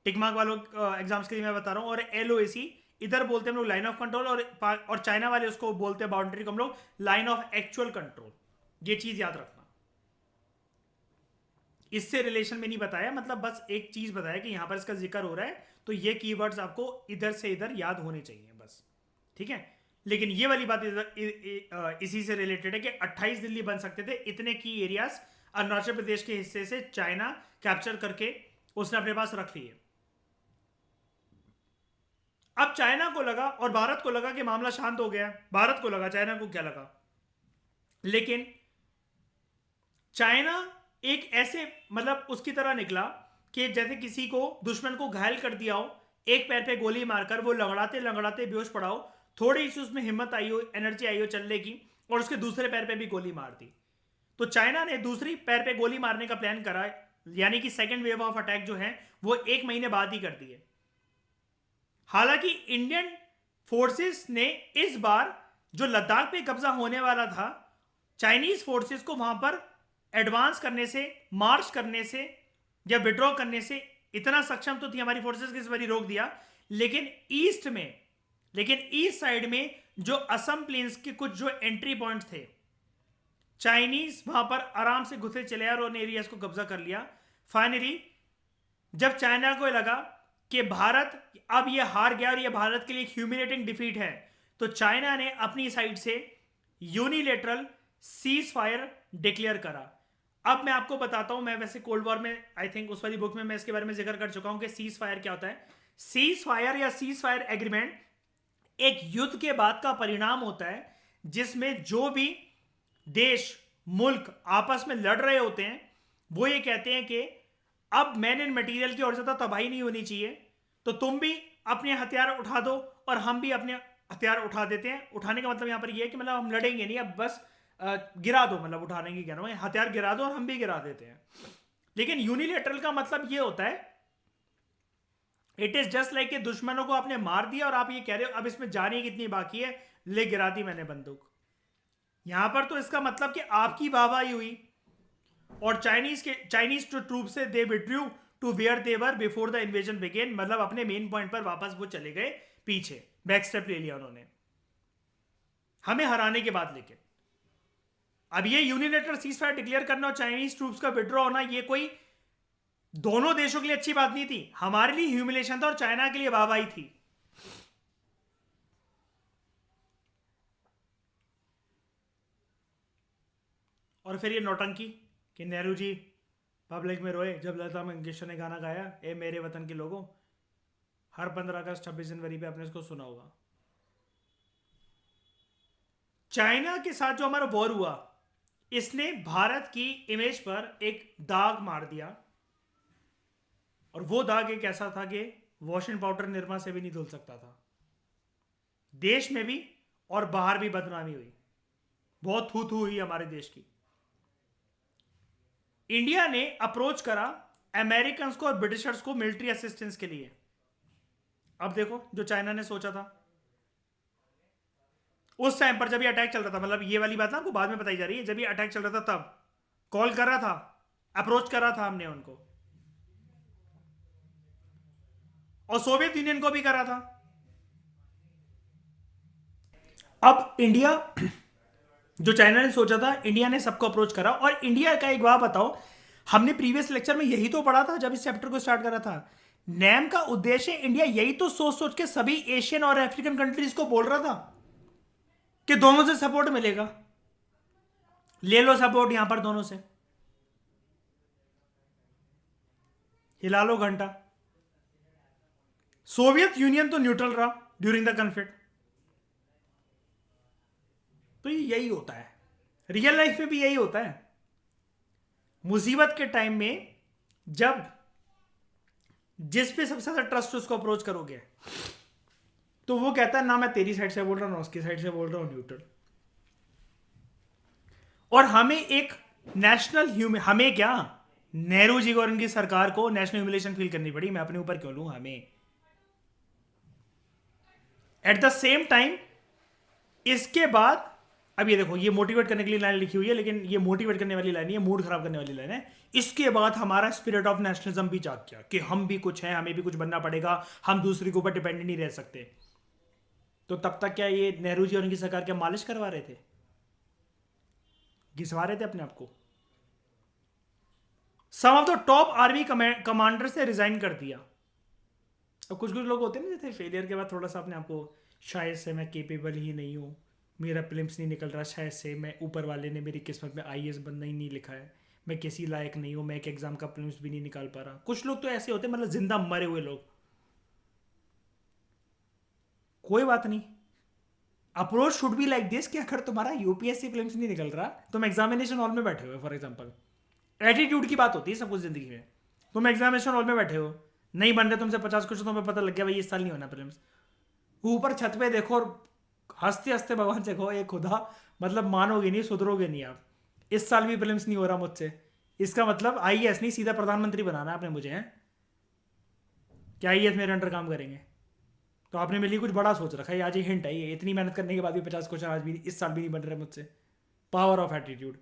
टिकमार्क वालों एग्जाम्स के लिए मैं बता रहा हूं। और LOAC इधर बोलते हैं हम लोग लाइन ऑफ कंट्रोल, और चाइना वाले उसको बोलते हैं बाउंड्री को हम लोग लाइन ऑफ एक्चुअल कंट्रोल। ये चीज याद रखना। इससे रिलेशन में नहीं बताया, मतलब बस एक चीज बताया कि यहां पर इसका जिक्र हो रहा है, तो ये कीवर्ड्स आपको इधर से इधर याद होने चाहिए बस, ठीक है। लेकिन ये वाली बात इसी से रिलेटेड है कि 28 दिल्ली बन सकते थे। इतने की एरियाज अरुणाचल प्रदेश के हिस्से से चाइना कैप्चर करके उसने अपने पास रख लिए। अब चाइना को लगा और भारत को लगा कि मामला शांत हो गया। भारत को लगा, चाइना को क्या लगा। लेकिन चाइना एक ऐसे, मतलब उसकी तरह निकला कि जैसे किसी को, दुश्मन को घायल कर दिया हो, एक पैर पे गोली मारकर वो लंगड़ाते लंगड़ाते बेहोश पड़ा हो, थोड़ी सी उसमें हिम्मत आई हो, एनर्जी आई हो चलने की, और उसके दूसरे पैर पे भी गोली मार दी। तो चाइना ने दूसरी पैर पे गोली मारने का प्लान करा, यानी कि सेकेंड वेव ऑफ अटैक जो है वो 1 महीने बाद ही कर दिए। हालांकि इंडियन फोर्सेस ने इस बार जो लद्दाख पे कब्जा होने वाला था, चाइनीज फोर्सेस को वहां पर एडवांस करने से, मार्च करने से या विड्रॉ करने से इतना सक्षम तो थी हमारी फोर्सेस कि इस बार रोक दिया। लेकिन ईस्ट साइड में जो असम प्लेन्स के कुछ जो एंट्री पॉइंट थे, चाइनीज वहां पर आराम से घुसे चले और उन एरियाज को कब्जा कर लिया। फाइनली जब चाइना को लगा कि भारत अब ये हार गया और ये भारत के लिए एक ह्यूमिलेटिंग डिफीट है, तो चाइना ने अपनी साइड से यूनिलेटरल सीज फायर डिक्लेयर करा। अब मैं आपको बताता हूं, मैं वैसे कोल्ड वॉर में, आई थिंक उस वाली बुक में मैं इसके बारे में जिक्र कर चुका हूं कि सीज फायर क्या होता है। सीज फायर या सीज फायर एग्रीमेंट एक युद्ध के बाद का परिणाम होता है, जिसमें जो भी देश, मुल्क आपस में लड़ रहे होते हैं, वो ये कहते हैं कि अब मैन एंड मटेरियल की और ज्यादा तबाही नहीं होनी चाहिए, तो तुम भी अपने हथियार उठा दो और हम भी अपने हथियार उठा देते हैं। उठाने का मतलब यहां पर ये है कि मतलब हम लड़ेंगे नहीं, अब बस गिरा दो, मतलब उठाने की कह रहा हूं, हथियार गिरा दो और हम भी गिरा देते हैं। लेकिन यूनिलेटरल का मतलब ये होता है, इट इज जस्ट लाइक कि दुश्मनों को आपने मार दिया और आप ये कह रहे हो अब इसमें जाने कितनी बाकी है, ले गिरा दी मैंने बंदूक। यहां पर तो इसका मतलब कि आपकी वाहवाही हुई और चाइनीज जो ट्रूप से they withdrew to where they were before the invasion began, मतलब अपने मेन पॉइंट पर वापस वो चले गए पीछे, बैक स्टेप ले लिया उन्होंने हमें हराने के बाद। लेकिन अब ये यूनिलेटरल सीज फायर डिक्लेयर करना और चाइनीज ट्रूप्स का विड्रॉ होना, ये कोई दोनों देशों के लिए अच्छी बात नहीं थी। हमारे लिए ह्यूमिलेशन था और चाइना के लिए वाहवाही थी। और फिर ये नौटंकी कि नेहरू जी पब्लिक में रोए जब लता मंगेशकर ने गाना गाया, ए मेरे वतन के लोगों। हर 15 अगस्त 26 जनवरी पे आपने इसको सुना होगा। चाइना के साथ जो हमारा वॉर हुआ, इसने भारत की इमेज पर एक दाग मार दिया। और वो दाग एक ऐसा था कि वॉशिंग पाउडर निरमा से भी नहीं धुल सकता था। देश में भी और बाहर भी बदनामी हुई, बहुत थू थू हुई हमारे देश की। इंडिया ने अप्रोच करा अमेरिकन को और ब्रिटिशर्स को मिलिट्री असिस्टेंस के लिए। अब देखो जो चाइना ने सोचा था उस टाइम पर जब ये अटैक चल रहा था, मतलब ये वाली बात ना आपको बाद में बताई जा रही है, जब ये अटैक चल रहा था तब कॉल कर रहा था, अप्रोच कर रहा था हमने उनको, और सोवियत यूनियन को भी करा था। अब इंडिया, जो चाइना ने सोचा था, इंडिया ने सबको अप्रोच करा। और इंडिया का एक बात बताओ, हमने प्रीवियस लेक्चर में यही तो पढ़ा था जब इस चैप्टर को स्टार्ट करा था। नैम का उद्देश्य, इंडिया यही तो सोच सोच के सभी एशियन और अफ्रीकन कंट्रीज को बोल रहा था कि दोनों से सपोर्ट मिलेगा, ले लो सपोर्ट यहां पर दोनों से, हिला लो घंटा। सोवियत यूनियन तो न्यूट्रल रहा ड्यूरिंग द कन्फ्लिक्ट। तो ये यही होता है, रियल लाइफ में भी यही होता है। मुसीबत के टाइम में जब जिस पे सबसे ज्यादा ट्रस्ट उसको अप्रोच करोगे, तो वो कहता है ना मैं तेरी साइड से बोल रहा हूं, ना उसकी साइड से बोल रहा हूं, न्यूट्रल। और हमें एक नेशनल हमें क्या, नेहरू जी और उनकी सरकार को नेशनल ह्यूमिलेशन फील करनी पड़ी। मैं अपने ऊपर क्यों लूं, हमें। एट द सेम टाइम इसके बाद, अब ये देखो, ये मोटिवेट करने के लिए लाइन लिखी हुई है, लेकिन ये मोटिवेट करने वाली लाइन नहीं है, मूड खराब करने वाली लाइन है। इसके बाद हमारा स्पिरिट ऑफ नेशनलिज्म भी जाग गया कि हम भी कुछ हैं, हमें भी कुछ बनना पड़ेगा, हम दूसरे के ऊपर डिपेंडेंट नहीं रह सकते। तो तब तक क्या ये नेहरू जी और उनकी सरकार क्या मालिश करवा रहे थे, घिसवा रहे थे अपने आप को? Some of the top army commander से रिजाइन कर दिया। अब कुछ कुछ लोग होते हैं ना, जैसे फेलियर के बाद थोड़ा सा अपने आप को, शायद से मैं केपेबल ही नहीं हूँ, मेरा प्रिलिम्स नहीं निकल रहा, शायद से मैं, ऊपर वाले ने मेरी किस्मत में आईएएस बनना ही नहीं लिखा है, मैं किसी लायक नहीं हूँ, मैं एक एग्जाम का प्रिलिम्स भी नहीं निकाल पा रहा। कुछ लोग तो ऐसे होते हैं, मतलब जिंदा मरे हुए लोग। कोई बात नहीं, approach should be like this कि अगर तुम्हारा यूपीएससी प्रिलिम्स नहीं निकल रहा, तुम एग्जामिनेशन हॉल में बैठे हुए, फॉर एग्जाम्पल, एटीट्यूड की बात होती है सब कुछ जिंदगी में। तुम एग्जामिनेशन हॉल में बैठे हो, नहीं बन रहे तुमसे 50 क्वेश्चन, तुम्हें पता लग गया भाई इस साल नहीं होना प्रीलिम्स। ऊपर छत पे देखो और हंसते हंसते भगवान से कहो, ये खुदा, मतलब मानोगे नहीं, सुधरोगे नहीं आप, इस साल भी प्रीलिम्स नहीं हो रहा मुझसे, इसका मतलब आईएएस नहीं, सीधा प्रधानमंत्री बनाना आपने मुझे, हैं? क्या आईएएस मेरे अंडर काम करेंगे? तो आपने मेरे लिए कुछ बड़ा सोच रखा है, आज ये हिंट है, ये इतनी मेहनत करने के बाद भी 50 क्वेश्चन आज भी इस साल भी नहीं बन रहे मुझसे। Power of attitude.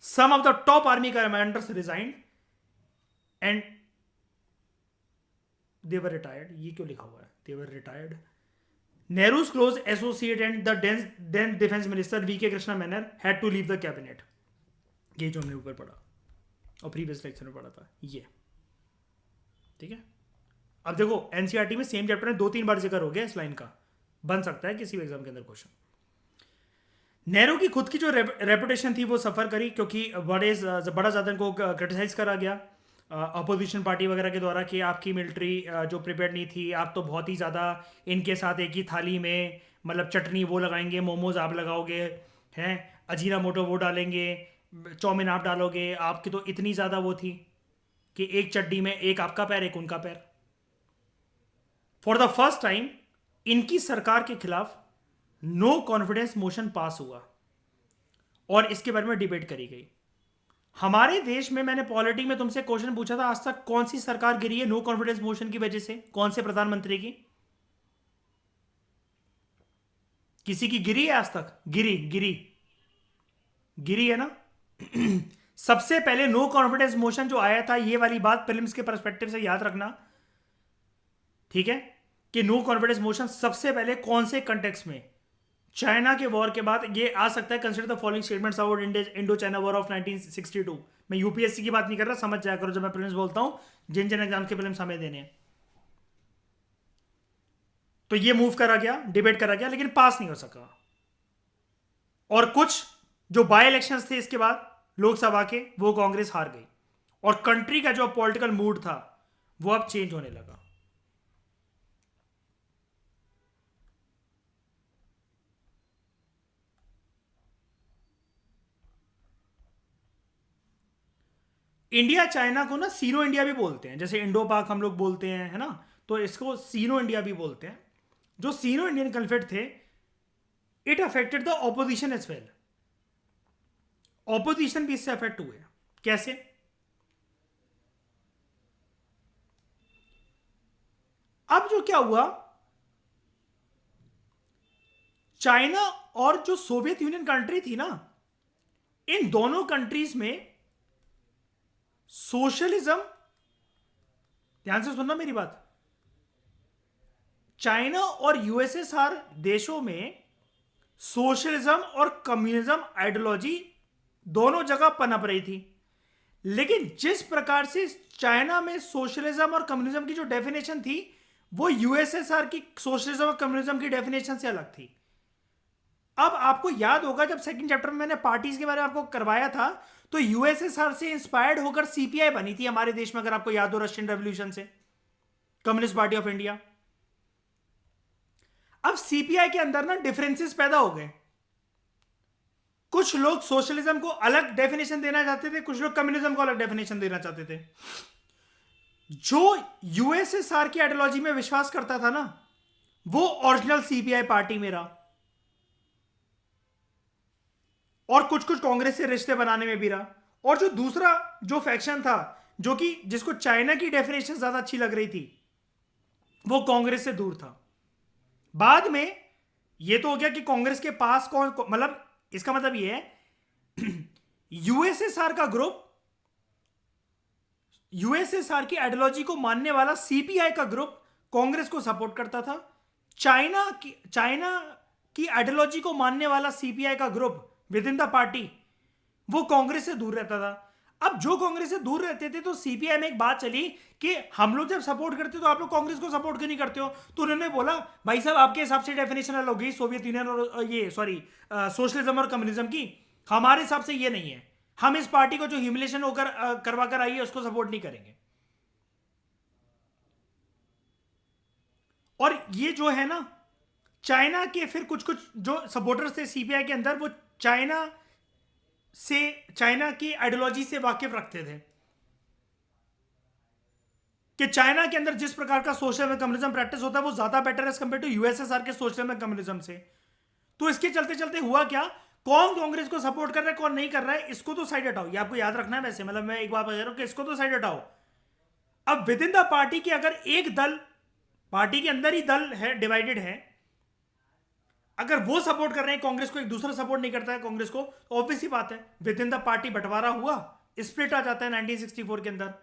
Some of the top army commanders resigned and they were retired. ये क्यों लिखा हुआ है, they were retired? Nehru's close associate and the then defense minister V K Krishna Menon had to leave the cabinet। ये जो हमने ऊपर पढ़ा और प्रीवियस लेक्चर में पढ़ा था, ये ठीक है। अब देखो एनसीईआरटी में सेम चैप्टर में 2-3 बार जिक्र हो गया इस लाइन का, बन सकता है किसी भी एग्जाम के अंदर क्वेश्चन। नेहरू की खुद की जो रेपुटेशन थी वो सफर करी, क्योंकि बड़ा ज्यादा इनको क्रिटिसाइज करा गया अपोजिशन पार्टी वगैरह के द्वारा कि आपकी मिलिट्री जो प्रिपेयर नहीं थी, आप तो बहुत ही ज़्यादा इनके साथ एक ही थाली में, मतलब चटनी वो लगाएंगे, मोमोज आप लगाओगे, हैं अजीना मोटो वो डालेंगे, चाउमीन आप डालोगे, आपकी तो इतनी ज़्यादा वो थी कि एक चड्डी में एक आपका पैर एक उनका पैर। फॉर द फर्स्ट टाइम इनकी सरकार के खिलाफ नो कॉन्फिडेंस मोशन पास हुआ और इसके बारे में डिबेट करी गई। हमारे देश में, मैंने पॉलिटी में तुमसे क्वेश्चन पूछा था, आज तक कौन सी सरकार गिरी है नो कॉन्फिडेंस मोशन की वजह से? कौन से प्रधानमंत्री की? किसी की गिरी है आज तक? गिरी गिरी गिरी है ना? सबसे पहले नो कॉन्फिडेंस मोशन जो आया था, ये वाली बात प्रीलिम्स के पर्सपेक्टिव से याद रखना, ठीक है, कि नो कॉन्फिडेंस मोशन सबसे पहले कौन से कंटेक्स्ट में, चाइना के वॉर के बाद ये आ सकता है। Consider the following statements about Indo China war of 1962। मैं यूपीएससी की बात नहीं कर रहा, समझ जाया करो जब मैं प्रीलिम्स बोलता हूं, जिन जिन एग्जाम के प्रीलिम्स हमें देने हैं। तो ये मूव करा गया, डिबेट करा गया, लेकिन पास नहीं हो सका। और कुछ जो बाय इलेक्शंस थे इसके बाद लोकसभा के, वो कांग्रेस हार गई और कंट्री का जो पॉलिटिकल मूड था वो अब चेंज होने लगा। इंडिया चाइना को ना सीनो इंडिया भी बोलते हैं, जैसे इंडो पाक हम लोग बोलते हैं, है ना, तो इसको सीनो इंडिया भी बोलते हैं। जो सीनो इंडियन कन्फ्लिक्ट थे, it affected the opposition as well. Opposition भी इससे अफेक्ट हुए। कैसे? अब जो क्या हुआ, चाइना और जो सोवियत यूनियन कंट्री थी ना, इन दोनों कंट्रीज में सोशलिज्म, ध्यान से सुनना मेरी बात, चाइना और यूएसएसआर देशों में सोशलिज्म और कम्युनिज्म आइडियोलॉजी दोनों जगह पनप रही थी। लेकिन जिस प्रकार से चाइना में सोशलिज्म और कम्युनिज्म की जो डेफिनेशन थी, वो यूएसएसआर की सोशलिज्म और कम्युनिज्म की डेफिनेशन से अलग थी। अब आपको याद होगा जब सेकंड चैप्टर में मैंने पार्टीज के बारे में आपको करवाया था, तो यूएसएसआर से इंस्पायर्ड होकर सीपीआई बनी थी हमारे देश में, अगर आपको याद हो, रशियन रेवोल्यूशन से, कम्युनिस्ट पार्टी ऑफ इंडिया। अब सीपीआई के अंदर ना डिफरेंसेस पैदा हो गए। कुछ लोग सोशलिज्म को अलग डेफिनेशन देना चाहते थे, कुछ लोग कम्युनिज्म को अलग डेफिनेशन देना चाहते थे। जो यूएसएसआर की आइडियोलॉजी में विश्वास करता था ना, वो ओरिजिनल सीपीआई पार्टी में रहा, और कुछ कुछ कांग्रेस से रिश्ते बनाने में भी रहा। और जो दूसरा जो फैक्शन था, जो कि जिसको चाइना की डेफिनेशन ज्यादा अच्छी लग रही थी, वो कांग्रेस से दूर था। बाद में ये तो हो गया कि कांग्रेस के पास कौन, मतलब इसका मतलब ये है यूएसएसआर का ग्रुप, यूएसएसआर की आइडियोलॉजी को मानने वाला सीपीआई का ग्रुप कांग्रेस को सपोर्ट करता था। चाइना की आइडियोलॉजी को मानने वाला सीपीआई का group with in the party, वो कांग्रेस से दूर रहता था। अब जो कांग्रेस से दूर रहते थे, तो सीपीआई में एक बात चली कि हम लोग जब सपोर्ट करते तो आप लोग कांग्रेस को सपोर्ट क्यों नहीं करते हो? तो उन्होंने बोला, भाई साहब आपके हिसाब से डेफिनेशन अलग होगी सोवियत यूनियन और ये सोशलिज्म और कम्युनिज्म की, हमारे हिसाब से ये नहीं है। हम इस पार्टी को जो ह्यूमिलेशन होकर करवा कर आई है उसको सपोर्ट नहीं करेंगे। और ये जो है ना, चाइना के फिर कुछ कुछ जो सपोर्टर्स थे सीपीआई के अंदर, वो चाइना की आइडियोलॉजी से वाकिफ रखते थे कि चाइना के अंदर जिस प्रकार का सोशल में कम्युनिज्म प्रैक्टिस होता है वो ज्यादा better as compare to USSR के सोशल में कम्युनिज्म से। तो इसके चलते चलते हुआ क्या, कौन कांग्रेस को सपोर्ट कर रहा है कौन नहीं कर रहा है, इसको तो साइड हटाओ, ये आपको याद रखना है। वैसे मतलब मैं एक बात बता रहा हूं कि इसको तो साइड हटाओ। अब विद इन द पार्टी के अगर एक दल, पार्टी के अंदर ही दल है, डिवाइडेड है, अगर वो सपोर्ट कर रहे हैं कांग्रेस को, एक दूसरा सपोर्ट नहीं करता है कांग्रेस को, तो ऑब्वियस ही बात है विद इन द पार्टी बंटवारा हुआ, स्प्लिट आ जाता है 1964 के अंदर।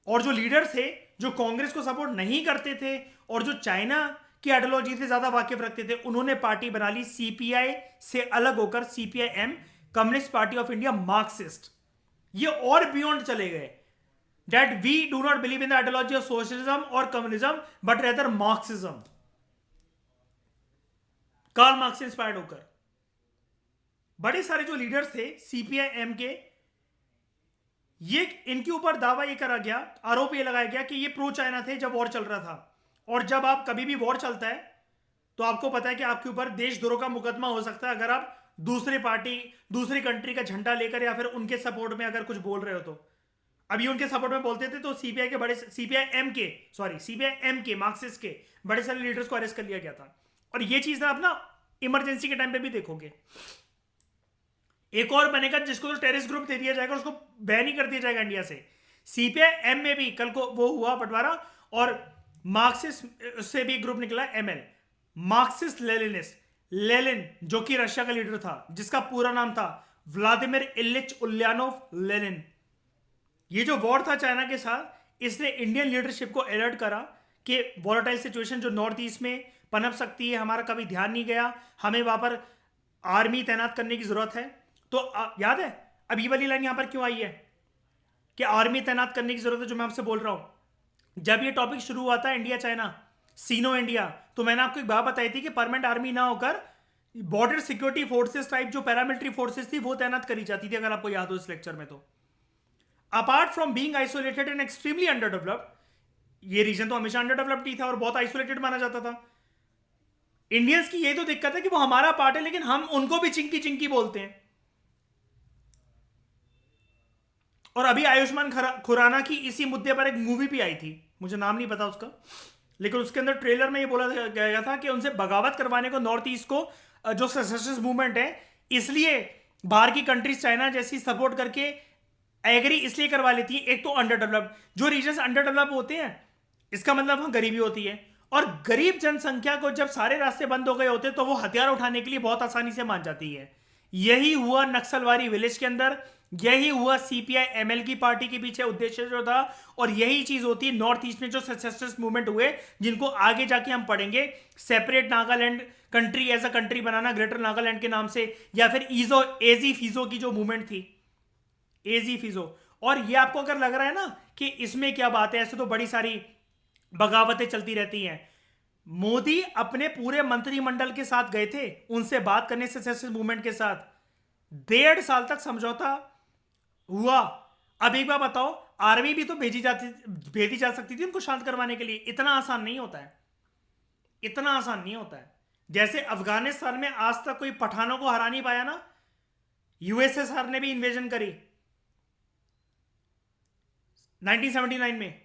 और जो लीडर थे जो कांग्रेस को सपोर्ट नहीं करते थे और जो चाइना की आइडियोलॉजी से ज्यादा वाकिफ रखते थे, उन्होंने पार्टी बना ली सीपीआई से अलग होकर, CPI M, communist party of India, Marxist. ये और बियॉन्ड चले गए, that we do not believe in the ideology of socialism और communism but rather Marxism, Karl Marx से इंस्पायर्ड होकर। बड़े सारे जो लीडर्स थे सीपीआई-एम के, ये इनके ऊपर दावा ये करा गया, आरोप ये लगाया गया कि ये प्रो चाइना थे जब वॉर चल रहा था। और जब आप कभी भी वॉर चलता है तो आपको पता है कि आपके ऊपर देशद्रोह का मुकदमा हो सकता है अगर आप दूसरी पार्टी, दूसरी कंट्री का झंडा लेकर या फिर उनके सपोर्ट में अगर कुछ बोल रहे हो तो। अभी उनके सपोर्ट में बोलते थे तो सीपीआई-एम के मार्क्सिस्ट के बड़े सारे लीडर्स को अरेस्ट कर लिया गया था। और ये चीज आप ना इमरजेंसी के टाइम पे भी देखोगे। एक और बनेगा जिसको तो टेररिस्ट ग्रुप दे दिया जाएगा, उसको बैन ही कर दिया जाएगा इंडिया से। सीपीआई-एम में भी कल को वो हुआ बंटवारा, और मार्क्सिस्ट से भी ग्रुप निकला, एमएल, मार्क्सिस्ट लेनिनिस्ट। लेनिन जो कि रशिया का लीडर था, जिसका पूरा नाम था व्लादिमीर इलिच उल्यानोव लेनिन। ये जो वॉर था चाइना के साथ, इसने इंडियन लीडरशिप को अलर्ट करा कि वॉलेटाइल सिचुएशन जो नॉर्थ ईस्ट में पनप सकती है, हमारा कभी ध्यान नहीं गया, हमें वहां पर आर्मी तैनात करने की जरूरत है। तो याद है अब ये वाली लाइन यहां पर क्यों आई है कि आर्मी तैनात करने की जरूरत है, जो मैं आपसे बोल रहा हूं। जब ये टॉपिक शुरू हुआ था इंडिया चाइना, सीनो इंडिया, तो मैंने आपको एक बात बताई थी कि परमानेंट आर्मी ना होकर बॉर्डर सिक्योरिटी फोर्सेस टाइप जो पैरामिलिट्री फोर्सेस थी वो तैनात करी जाती थी, अगर आपको याद हो इस लेक्चर में। तो apart from being isolated and extremely under developed, ये रीजन तो हमेशा अंडर डेवलप्ड ही था और बहुत आइसोलेटेड माना जाता था। इंडियंस की ये तो दिक्कत है कि वो हमारा पार्ट है लेकिन हम उनको भी चिंकी चिंकी बोलते हैं। और अभी आयुष्मान खुराना की इसी मुद्दे पर एक मूवी भी आई थी, मुझे नाम नहीं पता उसका, लेकिन उसके अंदर ट्रेलर में ये बोला गया था कि उनसे बगावत करवाने को नॉर्थ ईस्ट को, जो सेसेशन मूवमेंट है, इसलिए बाहर की कंट्रीज चाइना जैसी सपोर्ट करके एग्री इसलिए करवा लेती है। एक तो अंडर डेवलप्ड, जो रीजन अंडर डेवलप होते हैं इसका मतलब वहां गरीबी होती है, और गरीब जनसंख्या को जब सारे रास्ते बंद हो गए होते तो वो हथियार उठाने के लिए बहुत आसानी से मान जाती है। यही हुआ नक्सलवारी विलेज के अंदर, यही हुआ सीपीआई एमएल की पार्टी के पीछे उद्देश्य जो था, और यही चीज होती है नॉर्थ ईस्ट में जो सेसेसिस्ट मूवमेंट हुए, जिनको आगे जाके हम पढ़ेंगे। Separate Nagaland country as a country बनाना ग्रेटर नागालैंड के नाम से, या फिर ईजो एजी फिजो की जो मूवमेंट थी, एजी फिजो। और ये आपको अगर लग रहा है ना कि इसमें क्या बात है, ऐसे तो बड़ी सारी बगावतें चलती रहती हैं। मोदी अपने पूरे मंत्रिमंडल के साथ गए थे उनसे बात करने, सेसेसिस्ट मूवमेंट के साथ 1.5 साल तक समझौता हुआ। अब एक बार बताओ, आर्मी भी तो भेजी जा सकती थी उनको शांत करवाने के लिए। इतना आसान नहीं होता है, इतना आसान नहीं होता है। जैसे अफगानिस्तान में आज तक कोई पठानों को हरा नहीं पाया ना, यूएसएसआर ने भी इन्वेजन करी 1979 में,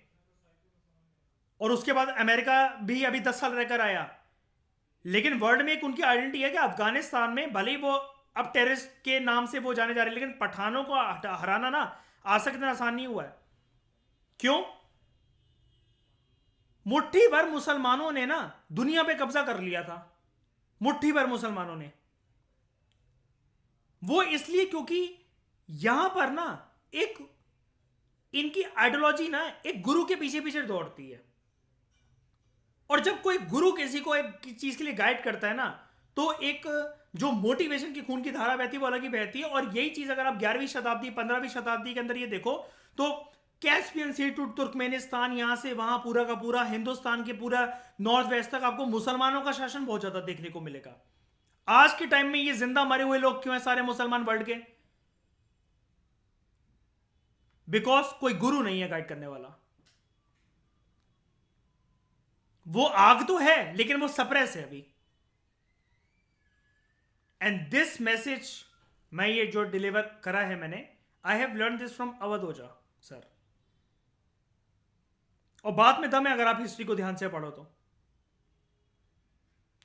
और उसके बाद अमेरिका भी अभी 10 साल रहकर आया। लेकिन वर्ल्ड में एक उनकी आइडेंटिटी है कि अफगानिस्तान में भले ही वो अब टेररिस्ट के नाम से वो जाने जा रहे हैं, लेकिन पठानों को हराना ना आज तक इतना आसान नहीं हुआ है। क्यों? मुट्ठी भर मुसलमानों ने ना दुनिया पे कब्जा कर लिया था, मुट्ठी भर मुसलमानों ने। वो इसलिए क्योंकि यहां पर ना एक इनकी आइडियोलॉजी ना एक गुरु के पीछे पीछे दौड़ती है। और जब कोई गुरु किसी को एक चीज के लिए गाइड करता है ना, तो एक जो मोटिवेशन की खून की धारा बहती है वो अलग ही बहती है। और यही चीज अगर आप 11वीं शताब्दी 15वीं शताब्दी के अंदर ये देखो, तो कैस्पियन सी टू तुर्कमेनिस्तान, यहां से वहां पूरा का पूरा हिंदुस्तान के पूरा नॉर्थ वेस्ट तक आपको मुसलमानों का शासन बहुत ज्यादा देखने को मिलेगा। आज के टाइम में ये जिंदा मरे हुए लोग क्यों हैं सारे मुसलमान वर्ल्ड के? बिकॉज कोई गुरु नहीं है गाइड करने वाला। वो आग तो है लेकिन वो सप्रेस है अभी। एंड दिस मैसेज मैं ये जो डिलीवर करा है मैंने, I have learn this from Awadh Ojha sir. और बात में दम है अगर आप हिस्ट्री को ध्यान से पढ़ो तो,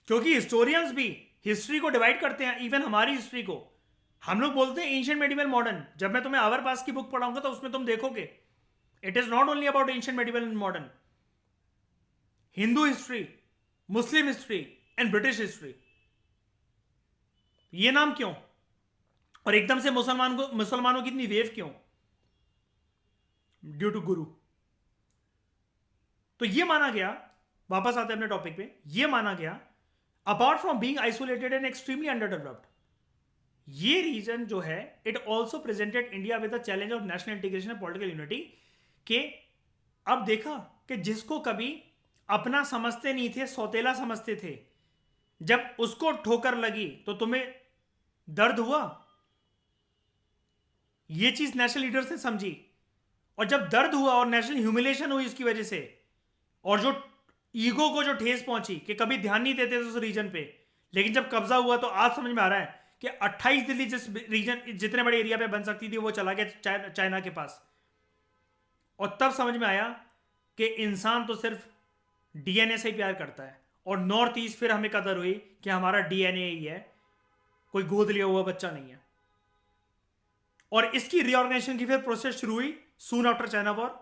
क्योंकि हिस्टोरियंस भी हिस्ट्री को डिवाइड करते हैं। इवन हमारी हिस्ट्री को हम लोग बोलते हैं एंशिएंट मेडिवल मॉडर्न। जब मैं तुम्हें आवर पास की बुक पढ़ाऊंगा तो उसमें तुम देखोगे it is not only about ancient medieval and modern, Hindu history, Muslim history and British history. ये नाम क्यों? और एकदम से मुसलमानों की इतनी वेव क्यों? ड्यू टू गुरु। तो ये माना गया, वापस आते हैं अपने टॉपिक पे, ये माना गया apart from being isolated and extremely under developed, ये रीजन जो है it also presented India with the challenge of national integration and political unity. के अब देखा कि जिसको कभी अपना समझते नहीं थे, सौतेला समझते थे, जब उसको ठोकर लगी तो तुम्हें दर्द हुआ। ये चीज नेशनल लीडर्स ने समझी, और जब दर्द हुआ और नेशनल ह्यूमिलेशन हुई उसकी वजह से, और जो ईगो को जो ठेस पहुंची कि कभी ध्यान नहीं देते थे उस रीजन पे, लेकिन जब कब्जा हुआ तो आज समझ में आ रहा है कि 28 दिल्ली जिस रीजन जितने बड़े एरिया पे बन सकती थी वो चला गया चाइना के पास। और तब समझ में आया कि इंसान तो सिर्फ डीएनए से ही प्यार करता है। और नॉर्थ ईस्ट फिर हमें कदर हुई कि हमारा डीएनए ही है, कोई गोद लिया हुआ बच्चा नहीं है। और इसकी रीऑर्गेनाइजेशन की फिर प्रोसेस शुरू हुई soon after China war.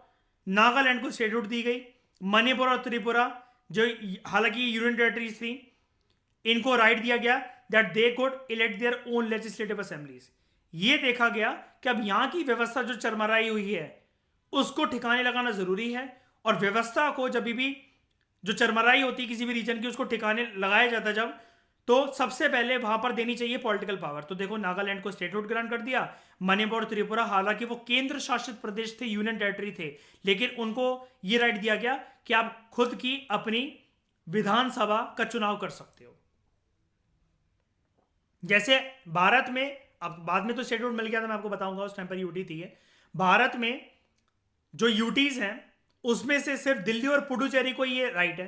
Nagaland को स्टेटहुड दी गई, मणिपुर और त्रिपुरा जो हालांकि यूनियन टेरिटरीज थी, इनको राइट दिया गया that they could elect their own legislative assemblies. ये देखा गया कि अब यहां की व्यवस्था जो चरमराई हुई है उसको ठिकाने लगाना जरूरी है। और व्यवस्था को जब भी जो चरमराई होती है किसी भी रीजन की, उसको ठिकाने लगाया जाता है जब, तो सबसे पहले वहां पर देनी चाहिए पॉलिटिकल पावर। तो देखो नागालैंड को स्टेटहुड ग्रांट कर दिया, मणिपुर और त्रिपुरा हालांकि वो केंद्र शासित प्रदेश थे, यूनियन टेरिटरी थे, लेकिन उनको ये राइट दिया गया कि आप खुद की अपनी विधानसभा का चुनाव कर सकते हो। जैसे भारत में, अब बाद में तो स्टेटहुड मिल गया था, मैं आपको बताऊंगा, उस टाइम पर यूटी थी। भारत में जो यूटीज हैं उसमें से सिर्फ दिल्ली और पुडुचेरी को ये राइट है।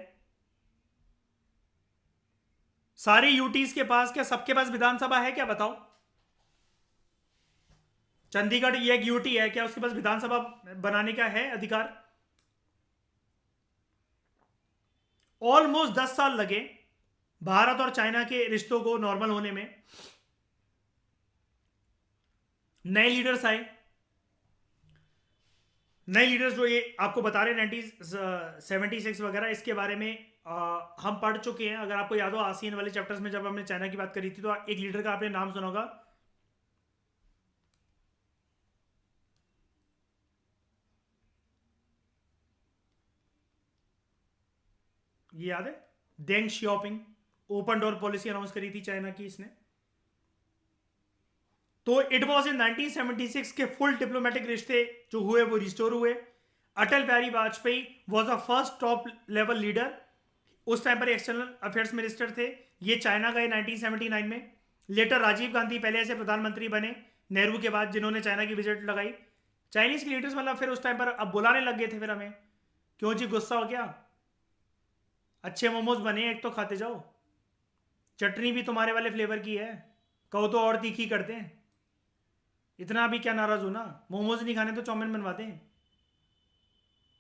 सारी यूटीज के पास, क्या सबके पास विधानसभा है क्या बताओ? चंडीगढ़ ये एक यूटी है, क्या उसके पास विधानसभा बनाने का है अधिकार? ऑलमोस्ट 10 साल लगे भारत और चाइना के रिश्तों को नॉर्मल होने में। नए लीडर्स आए, नए लीडर्स जो ये आपको बता रहे हैं 1976 वगैरह, इसके बारे में हम पढ़ चुके हैं। अगर आपको याद हो आसियान वाले चैप्टर्स में जब हमने चाइना की बात करी थी, तो एक लीडर का आपने नाम सुना होगा, ये याद है? Deng Xiaoping. Open door policy announce करी थी चाइना की इसने। तो इट वॉज इन 1976 के फुल डिप्लोमेटिक रिश्ते जो हुए वो रिस्टोर हुए। Atal Bihari Vajpayee was a first top level leader, उस टाइम पर एक्सटर्नल अफेयर्स मिनिस्टर थे। ये चाइना गए 1979 में। लेटर राजीव गांधी पहले ऐसे प्रधानमंत्री बने नेहरू के बाद, जिन्होंने चाइना की विजिट लगाई। चाइनीज के लीडर्स मतलब फिर उस टाइम पर अब बुलाने लग गए थे फिर हमें, क्यों जी गुस्सा हो गया? अच्छे मोमोज बने एक तो खाते जाओ, चटनी भी तुम्हारे वाले फ्लेवर की है, कहो तो और तीखी करते हैं। इतना भी क्या नाराज हो ना, मोमोज नहीं खाने तो चाउमीन बनवाते हैं,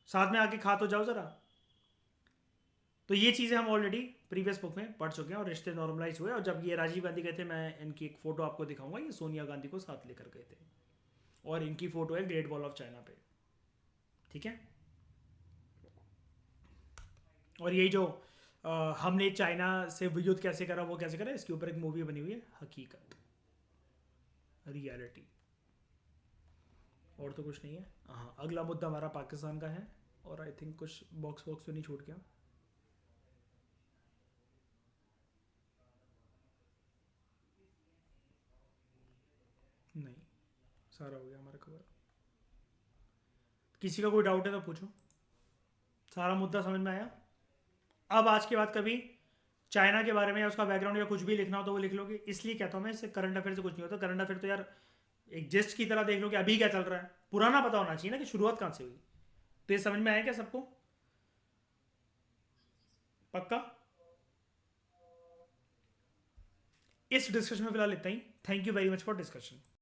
साथ में आके खा तो जाओ जरा। तो ये चीज़ें हम ऑलरेडी प्रीवियस बुक में पढ़ चुके हैं और रिश्ते नॉर्मलाइज हुए। और जब ये राजीव गांधी गए थे, मैं इनकी एक फ़ोटो आपको दिखाऊंगा, ये सोनिया गांधी को साथ लेकर गए थे, और इनकी फ़ोटो है ग्रेट वॉल ऑफ चाइना पे। ठीक है। और यही जो हमने चाइना से युद्ध कैसे करा, वो कैसे करा, इसके ऊपर एक मूवी बनी हुई है, हकीकत, रियलिटी। और तो कुछ नहीं है। हाँ, अगला मुद्दा हमारा पाकिस्तान का है, और आई थिंक कुछ बॉक्स बॉक्स तो नहीं छूट गया। नहीं, सारा हो गया हमारा कवर। किसी का कोई डाउट है तो पूछो। सारा मुद्दा समझ में आया? अब आज के बाद कभी चाइना के बारे में या उसका बैकग्राउंड या कुछ भी लिखना हो तो वो लिख लोगे। इसलिए कहता हूँ मैं, इससे करंट अफेयर से कुछ नहीं होता। करंट अफेयर तो यार एक जिस्ट की तरह देख लो कि अभी क्या चल रहा है, पुराना पता होना चाहिए ना कि शुरुआत कहाँ से हुई। तो ये समझ में आया क्या सबको? पक्का? इस डिस्कशन में फिलहाल इतना ही। Thank you very much for discussion.